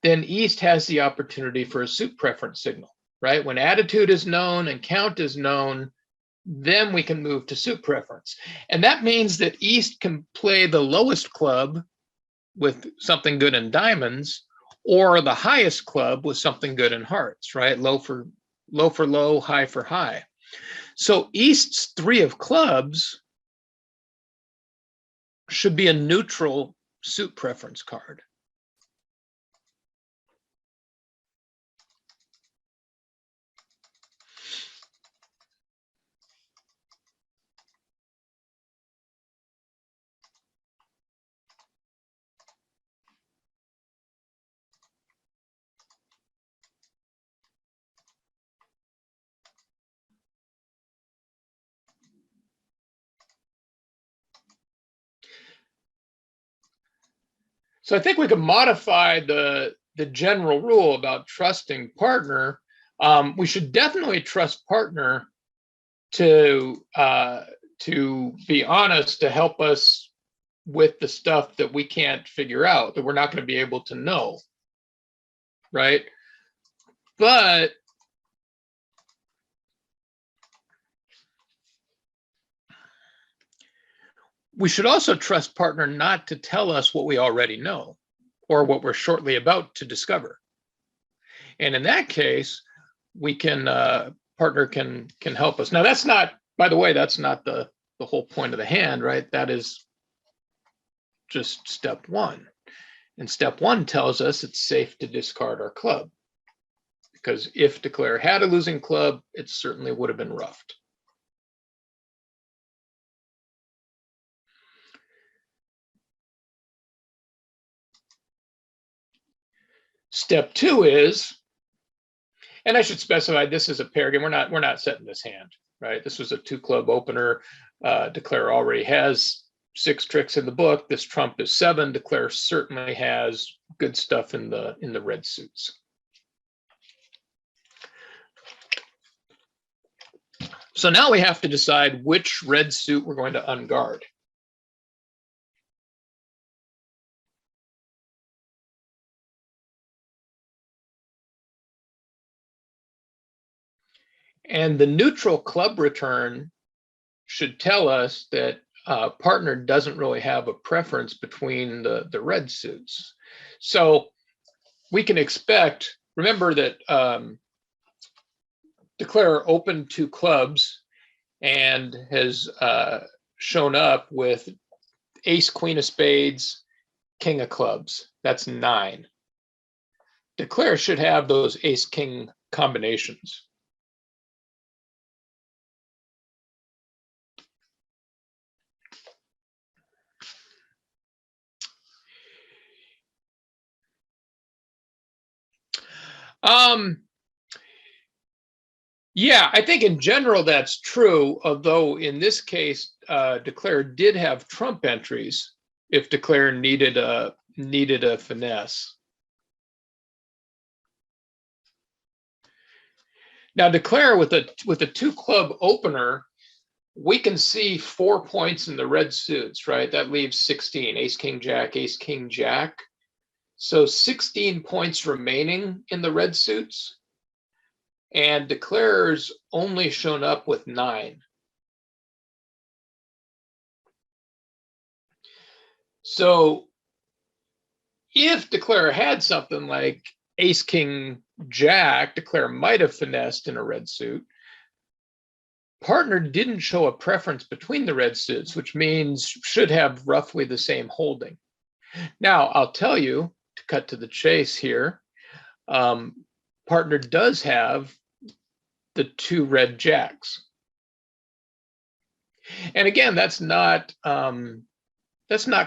then East has the opportunity for a suit preference signal, right? When attitude is known and count is known, then we can move to suit preference. And that means that East can play the lowest club with something good in diamonds, or the highest club with something good in hearts, right? Low for low, high for high. So East's 3 of clubs should be a neutral suit preference card. So I think we can modify the general rule about trusting partner. We should definitely trust partner to be honest, to help us with the stuff that we can't figure out, that we're not going to be able to know, right? But we should also trust partner not to tell us what we already know or what we're shortly about to discover. And in that case, we can partner can help us. Now, that's not, by the way, that's not the whole point of the hand, right? That is just step 1. And step 1 tells us it's safe to discard our club, because if declare had a losing club, it certainly would have been roughed. Step 2 is, and I should specify this is a pair game. We're not setting this hand, right? This was a 2 club opener. Declare already has 6 tricks in the book. This trump is 7. Declare certainly has good stuff in the red suits. So now we have to decide which red suit we're going to unguard. And the neutral club return should tell us that partner doesn't really have a preference between the red suits. So we can expect, remember that declare opened 2 clubs and has shown up with ace, queen of spades, king of clubs. That's 9. Declare should have those ace, king combinations. Yeah, I think in general that's true, although in this case, declare did have trump entries if declare needed a finesse. Now declare with a 2 club opener, we can see 4 points in the red suits, right? That leaves 16, ace, king, jack, ace, king, jack. So 16 points remaining in the red suits, and declarer's only shown up with 9. So if declarer had something like ace, king, jack, declarer might have finessed in a red suit. Partner didn't show a preference between the red suits, which means should have roughly the same holding. Now, I'll tell you, to cut to the chase here, partner does have the 2 red jacks. And again, that's not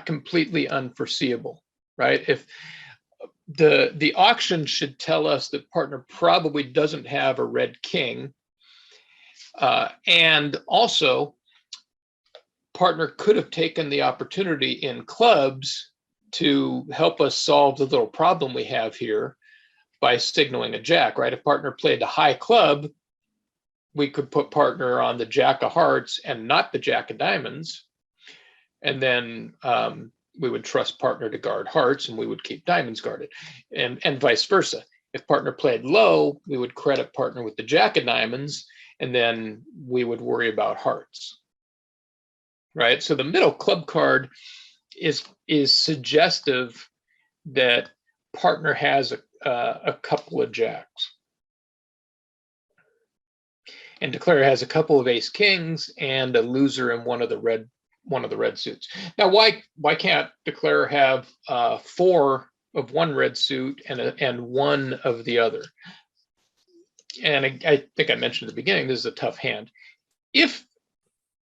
completely unforeseeable, right? If the auction should tell us that partner probably doesn't have a red king, and also partner could have taken the opportunity in clubs to help us solve the little problem we have here by signaling a jack, right? If partner played a high club, we could put partner on the jack of hearts and not the jack of diamonds. And then we would trust partner to guard hearts and we would keep diamonds guarded, and vice versa. If partner played low, we would credit partner with the jack of diamonds, and then we would worry about hearts, right? So the middle club card is suggestive that partner has a couple of jacks, and declarer has a couple of ace kings and a loser in one of the red suits. Now, why can't declarer have 4 of one red suit and 1 of the other? And I think I mentioned at the beginning, this is a tough hand. If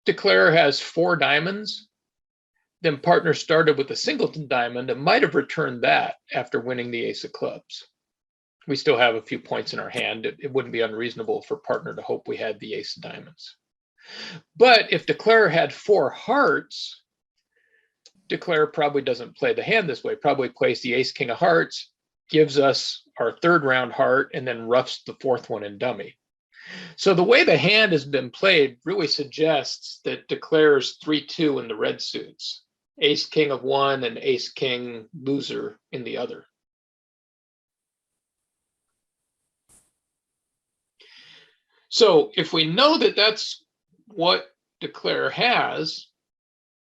declarer has 4 diamonds, then partner started with a singleton diamond and might have returned that after winning the ace of clubs. We still have a few points in our hand. It wouldn't be unreasonable for partner to hope we had the ace of diamonds. But if declarer had 4 hearts, declarer probably doesn't play the hand this way, probably plays the ace king of hearts, gives us our 3rd round heart, and then roughs the 4th one in dummy. So the way the hand has been played really suggests that declares 3-2 in the red suits, ace king of one and ace king loser in the other. So if we know that that's what declarer has,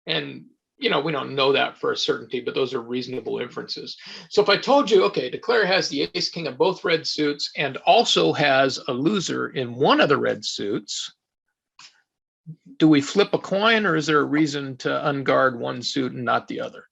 and we don't know that for a certainty, but those are reasonable inferences. So if I told you, okay, declarer has the ace king of both red suits and also has a loser in one of the red suits, do we flip a coin, or is there a reason to unguard one suit and not the other?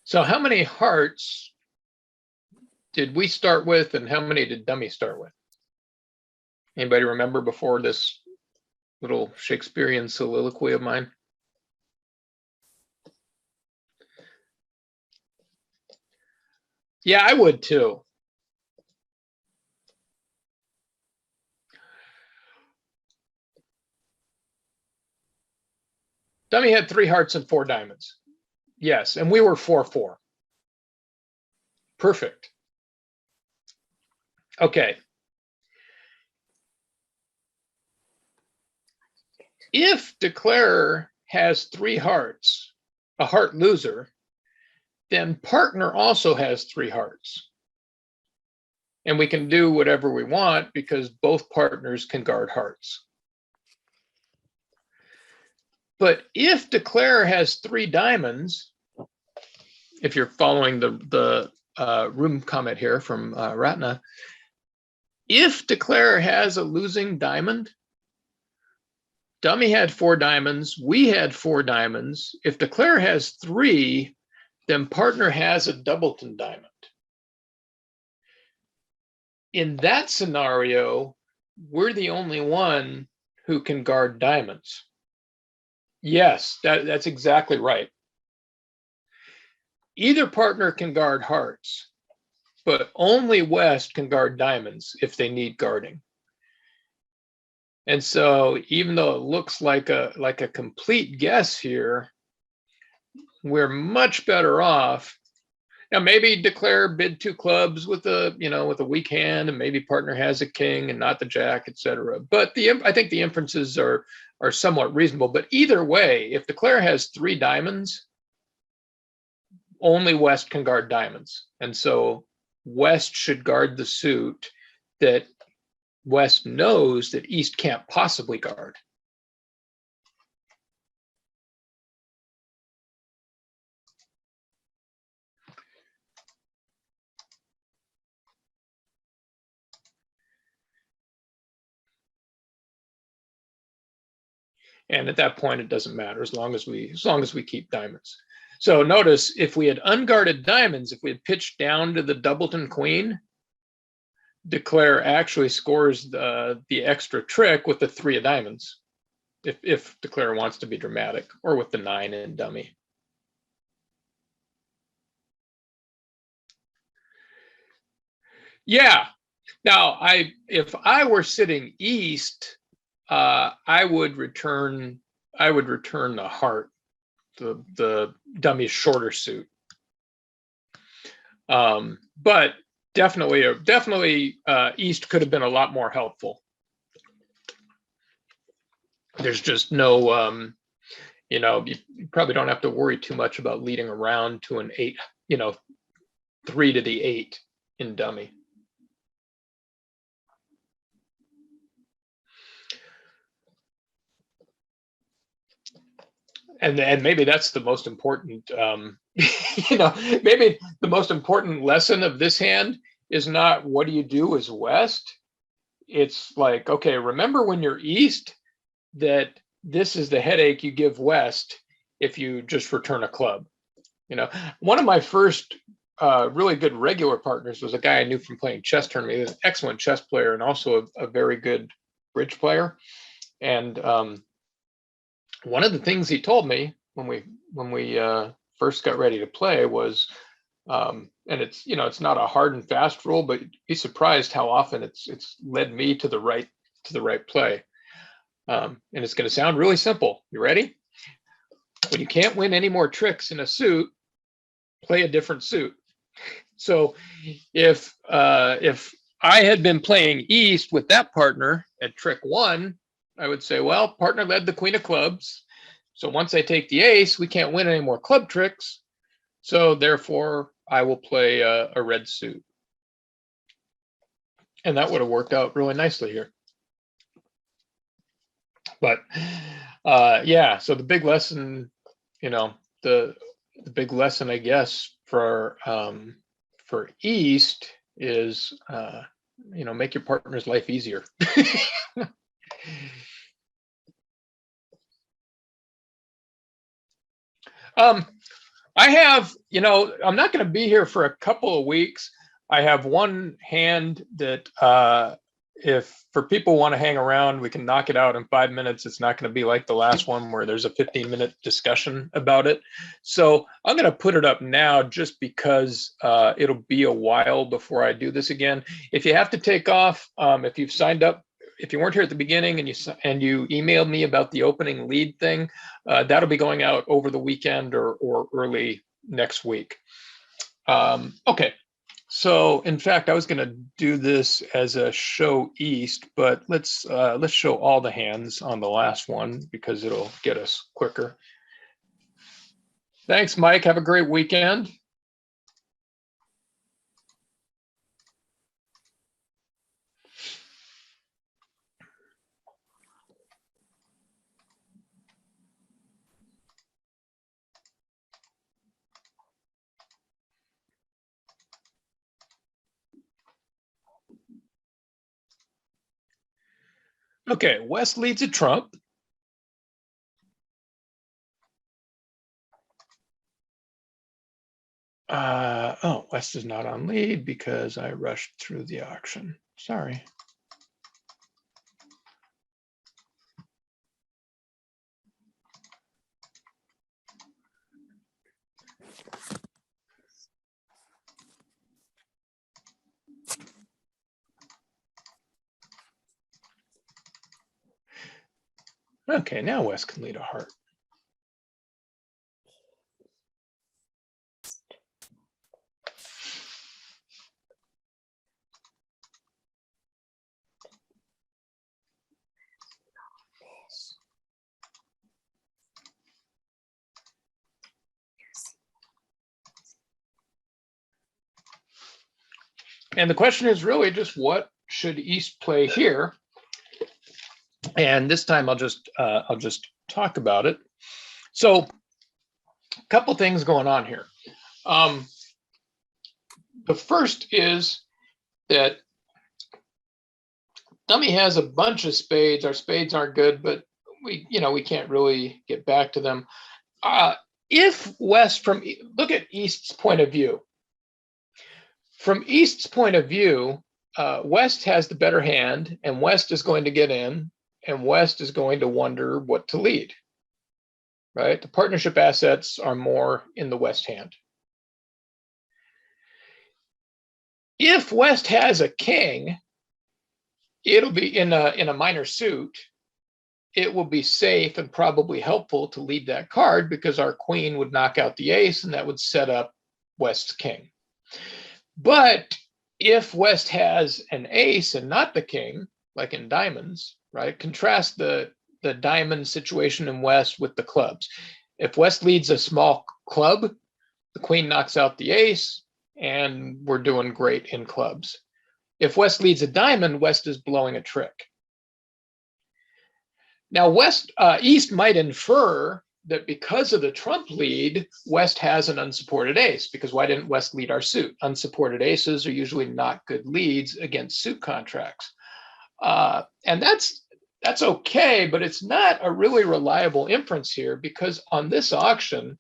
So how many hearts did we start with, and how many did dummy start with? Anybody remember before this little Shakespearean soliloquy of mine? Yeah, I would too. Dummy had 3 hearts and 4 diamonds. Yes, and we were 4-4. Perfect. Okay. If declarer has 3 hearts, a heart loser, then partner also has 3 hearts. And we can do whatever we want because both partners can guard hearts. But if declarer has 3 diamonds, if you're following the room comment here from Ratna, if declarer has a losing diamond, dummy had 4 diamonds, we had 4 diamonds. If declarer has 3, then partner has a doubleton diamond. In that scenario, we're the only one who can guard diamonds. Yes, that's exactly right. either partner can guard hearts, but only West can guard diamonds if they need guarding. And so even though it looks like a complete guess here, we're much better off. Now maybe declare bid 2 clubs with a, with a weak hand, and maybe partner has a king and not the jack, etc. But I think the inferences are somewhat reasonable. But either way, if declare has 3 diamonds, only West can guard diamonds. And so West should guard the suit that West knows that East can't possibly guard. And at that point, it doesn't matter as long as we keep diamonds. So notice if we had unguarded diamonds, if we had pitched down to the doubleton queen, declare actually scores the extra trick with the 3 of diamonds, if declare wants to be dramatic, or with the 9 in dummy. Yeah. Now, if I were sitting East, I would return the heart, the dummy's shorter suit. But definitely East could have been a lot more helpful. There's just no, you probably don't have to worry too much about leading around to an 8, 3 to the 8 in dummy. And maybe that's the most important, maybe the most important lesson of this hand is not what do you do as West? It's like, okay, remember when you're East that this is the headache you give West if you just return a club. One of my first really good regular partners was a guy I knew from playing chess tournament. He was an excellent chess player and also a very good bridge player. And one of the things he told me when we first got ready to play was, and it's not a hard and fast rule, but you'd be surprised how often it's led me to the right play. And it's going to sound really simple. You ready? When you can't win any more tricks in a suit, play a different suit. So if I had been playing East with that partner at trick 1, I would say, well, partner led the queen of clubs. So once I take the ace, we can't win any more club tricks. So therefore, I will play a red suit. And that would have worked out really nicely here. But yeah, so the big lesson, the big lesson, I guess, for East is, make your partner's life easier. I have, I'm not going to be here for a couple of weeks. I have one hand that if for people want to hang around, we can knock it out in 5 minutes. It's not going to be like the last one where there's a 15-minute discussion about it. So I'm going to put it up now just because it'll be a while before I do this again. If you have to take off, if you've signed up, if you weren't here at the beginning and you emailed me about the opening lead thing, that'll be going out over the weekend or early next week. Okay. So in fact, I was going to do this as a show East, but let's show all the hands on the last one because it'll get us quicker. Thanks, Mike. Have a great weekend. Okay, West leads a trump. Oh, West is not on lead because I rushed through the auction. Sorry. Okay, now West can lead a heart. And the question is really just what should East play here? And this time I'll just talk about it. So a couple things going on here. The first is that dummy has a bunch of spades. Our spades aren't good, but we can't really get back to them. If West look at East's point of view. From East's point of view, West has the better hand, and West is going to get in, and West is going to wonder what to lead, right? The partnership assets are more in the West hand. If West has a king, it'll be in a minor suit. It will be safe and probably helpful to lead that card because our queen would knock out the ace, and that would set up West's king. But if West has an ace and not the king, like in diamonds, right? Contrast the diamond situation in West with the clubs. If West leads a small club, the queen knocks out the ace, and we're doing great in clubs. If West leads a diamond, West is blowing a trick. Now, East might infer that because of the trump lead, West has an unsupported ace, because why didn't West lead our suit? Unsupported aces are usually not good leads against suit contracts. And that's okay, but it's not a really reliable inference here, because on this auction,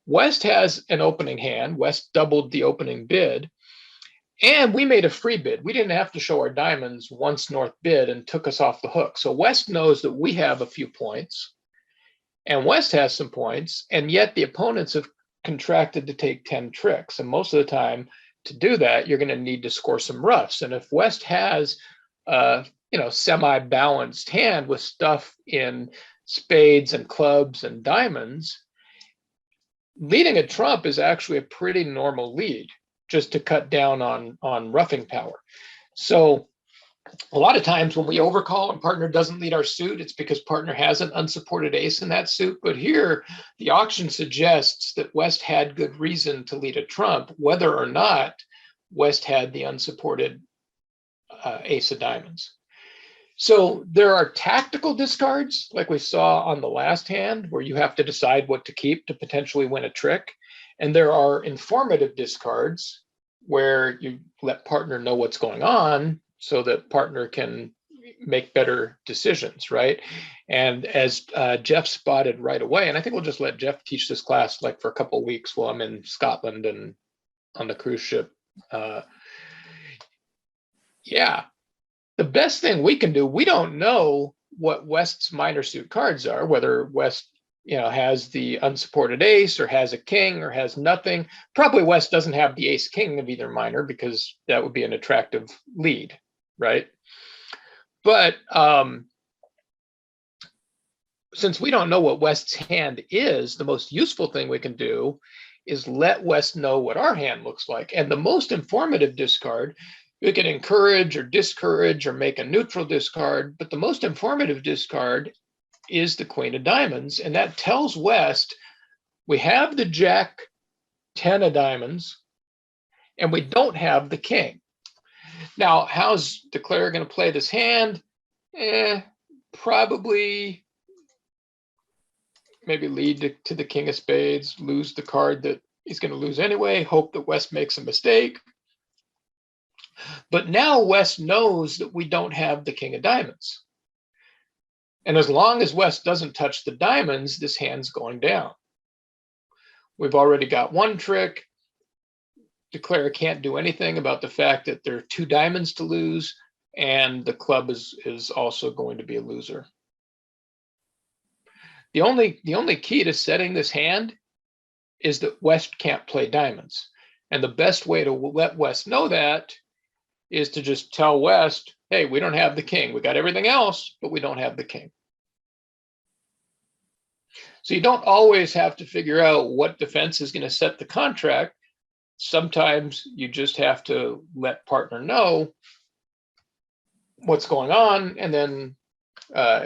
West has an opening hand. West doubled the opening bid, and we made a free bid. We didn't have to show our diamonds once North bid and took us off the hook. So West knows that we have a few points, and West has some points, and yet the opponents have contracted to take 10 tricks. And most of the time, to do that, you're going to need to score some roughs. And if West has semi-balanced hand with stuff in spades and clubs and diamonds, leading a trump is actually a pretty normal lead, just to cut down on roughing power. So a lot of times when we overcall and partner doesn't lead our suit, it's because partner has an unsupported ace in that suit. But here, the auction suggests that West had good reason to lead a trump, whether or not West had the unsupported ace of diamonds. So there are tactical discards, like we saw on the last hand, where you have to decide what to keep to potentially win a trick. And there are informative discards where you let partner know what's going on so that partner can make better decisions, right? And as Jeff spotted right away, and I think we'll just let Jeff teach this class like for a couple of weeks while I'm in Scotland and on the cruise ship. Yeah, the best thing we can do, we don't know what West's minor suit cards are, whether West has the unsupported ace or has a king or has nothing. Probably West doesn't have the ace king of either minor, because that would be an attractive lead, right? But since we don't know what West's hand is, the most useful thing we can do is let West know what our hand looks like. And the most informative discard, you can encourage or discourage or make a neutral discard, but the most informative discard is the queen of diamonds, and that tells West we have the jack 10 of diamonds and we don't have the king. Now, how's Declare going to play this hand? Probably maybe lead to the king of spades, lose the card that he's going to lose anyway, hope that West makes a mistake. But now West knows that we don't have the king of diamonds. And as long as West doesn't touch the diamonds, this hand's going down. We've already got one trick. Declare can't do anything about the fact that there are 2 diamonds to lose, and the club is also going to be a loser. The only key to setting this hand is that West can't play diamonds. And the best way to let West know that is to just tell West, hey, we don't have the king. We got everything else, but we don't have the king. So you don't always have to figure out what defense is going to set the contract. Sometimes you just have to let partner know what's going on. And then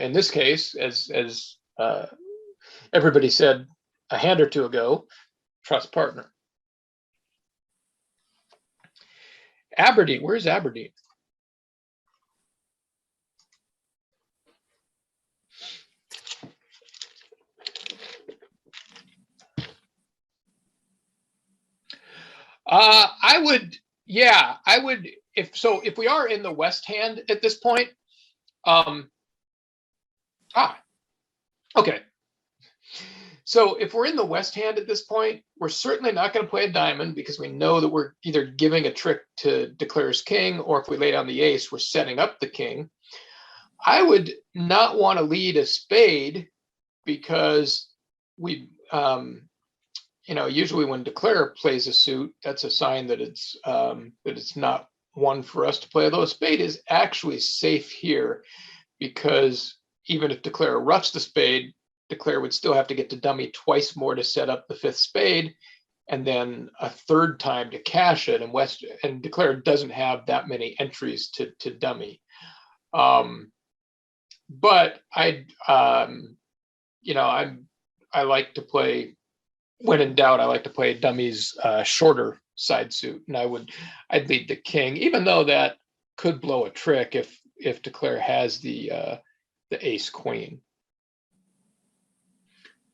in this case, as everybody said a hand or two ago, trust partner. Aberdeen, where's Aberdeen? I would, yeah, I would, if we are in the west hand at this point, okay. So if we're in the west hand at this point, we're certainly not going to play a diamond because we know that we're either giving a trick to declare as king, or if we lay down the ace, we're setting up the king. I would not want to lead a spade because we, usually when declare plays a suit, that's a sign that it's not one for us to play. Although a spade is actually safe here because even if declare roughs the spade, declare would still have to get to dummy twice more to set up the fifth spade, and then a third time to cash it. And declare doesn't have that many entries to dummy. But I like to play, when in doubt, I like to play dummies shorter side suit, and I'd lead the king, even though that could blow a trick if declare has the ace queen.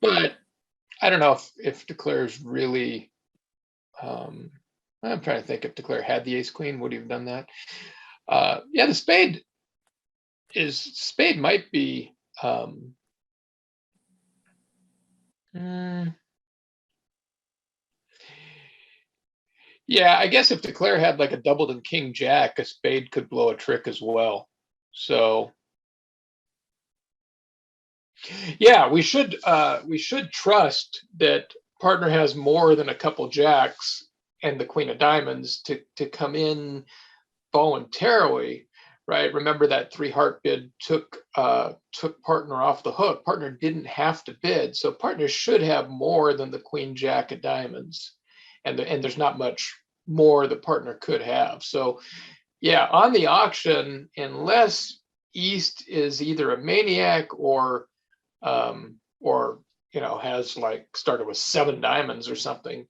But I don't know if declare's really, I'm trying to think, if declare had the ace queen, would he have done that? Yeah, the spade might be, yeah, I guess if declare had like a doubled and king jack, a spade could blow a trick as well. So yeah, we should trust that partner has more than a couple jacks and the queen of diamonds to come in voluntarily, right? Remember that 3 heart bid took partner off the hook. Partner didn't have to bid, so partner should have more than the queen jack of diamonds, and there's not much more the partner could have. So yeah, on the auction, unless East is either a maniac or has like started with 7 diamonds or something,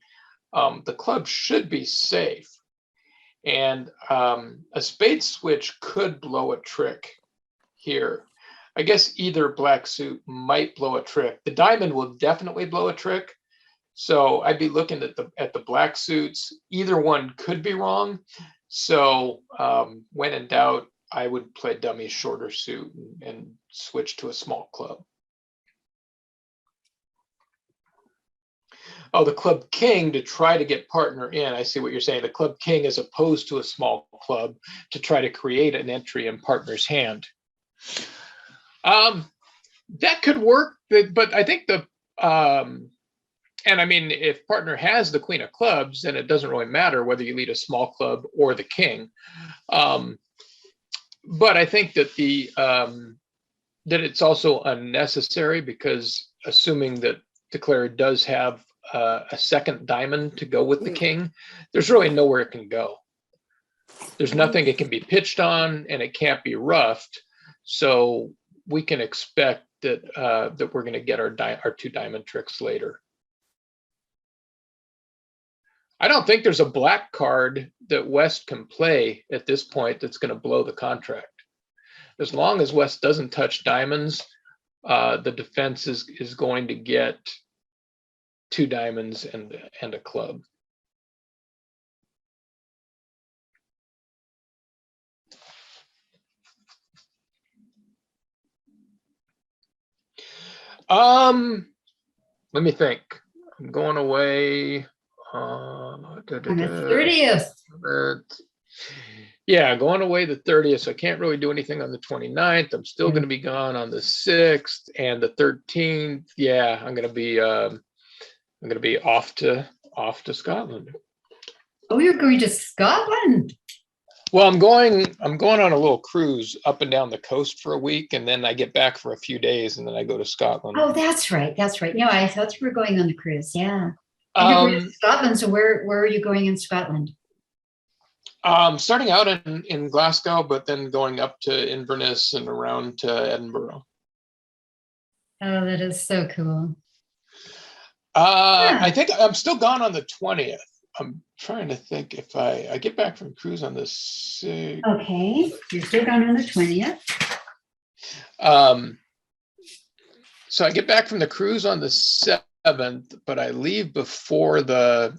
the club should be safe. And a spade switch could blow a trick here. I guess either black suit might blow a trick. The diamond will definitely blow a trick. So I'd be looking at the black suits. Either one could be wrong. So when in doubt, I would play dummy shorter suit and switch to a small club. Oh, the club king to try to get partner in. I see what you're saying. The club king as opposed to a small club to try to create an entry in partner's hand. That could work, but I think and I mean, if partner has the queen of clubs, then it doesn't really matter whether you lead a small club or the king. But I think that that it's also unnecessary, because assuming that declare does have a second diamond to go with the king, there's really nowhere it can go. There's nothing it can be pitched on, and it can't be roughed. So we can expect that that we're going to get our 2 diamond tricks later. I don't think there's a black card that West can play at this point that's going to blow the contract. As long as West doesn't touch diamonds, the defense is going to get 2 diamonds and a club. Let me think. I'm going away. On the 30th. Yeah, going away the 30th. So I can't really do anything on the 29th. I'm still going to be gone on the 6th and the 13th. Yeah, I'm going to be off to Scotland. Oh, you're going to Scotland? Well, I'm going on a little cruise up and down the coast for a week, and then I get back for a few days, and then I go to Scotland. Oh, that's right. That's right. No, I thought you were going on the cruise. Yeah. And you're going to Scotland. So where are you going in Scotland? Starting out in Glasgow, but then going up to Inverness and around to Edinburgh. Oh, that is so cool. I think I'm still gone on the 20th. I'm trying to think if I get back from cruise on the 6th. Okay, you're still gone on the 20th. So I get back from the cruise on the 7th, but I leave before the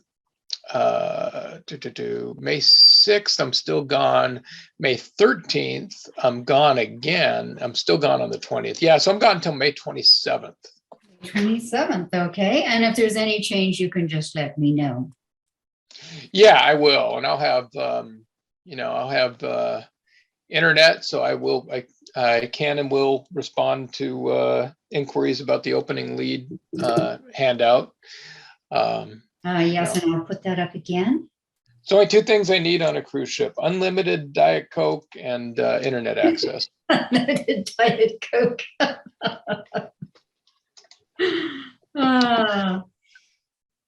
May 6th. I'm still gone. May 13th, I'm gone again. I'm still gone on the 20th. Yeah, so I'm gone until May 27th. 27th, okay. And if there's any change, you can just let me know. Yeah, I will, and I'll have internet, so I can and will respond to inquiries about the opening lead handout. Yes, and I'll put that up again. It's only 2 things I need on a cruise ship: unlimited Diet Coke and internet access. Unlimited Diet Coke.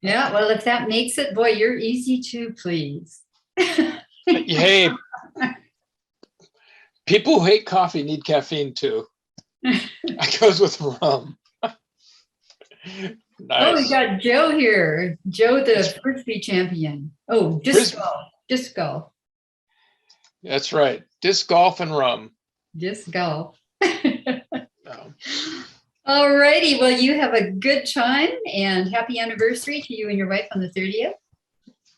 Yeah, well, if that makes it, boy, you're easy to please. Hey, people who hate coffee need caffeine too. It goes with rum. Nice. Oh, we got Joe here. Joe, the frisbee champion. Oh, disc golf. That's right. Disc golf and rum. Disc golf. All righty. Well, you have a good time, and happy anniversary to you and your wife on the 30th.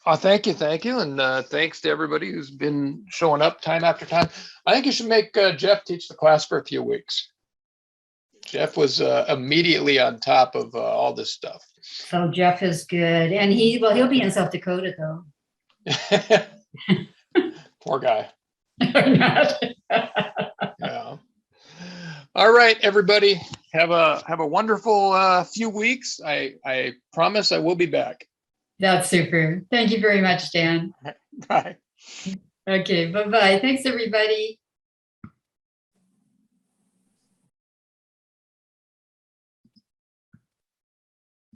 Oh, thank you. And thanks to everybody who's been showing up time after time. I think you should make Jeff teach the class for a few weeks. Jeff was immediately on top of all this stuff. So Jeff is good, and he'll be in South Dakota though. Poor guy. Or not. Yeah. All right, everybody. Have a wonderful few weeks. I promise I will be back. That's super. Thank you very much, Dan. Bye. Okay, bye-bye. Thanks, everybody.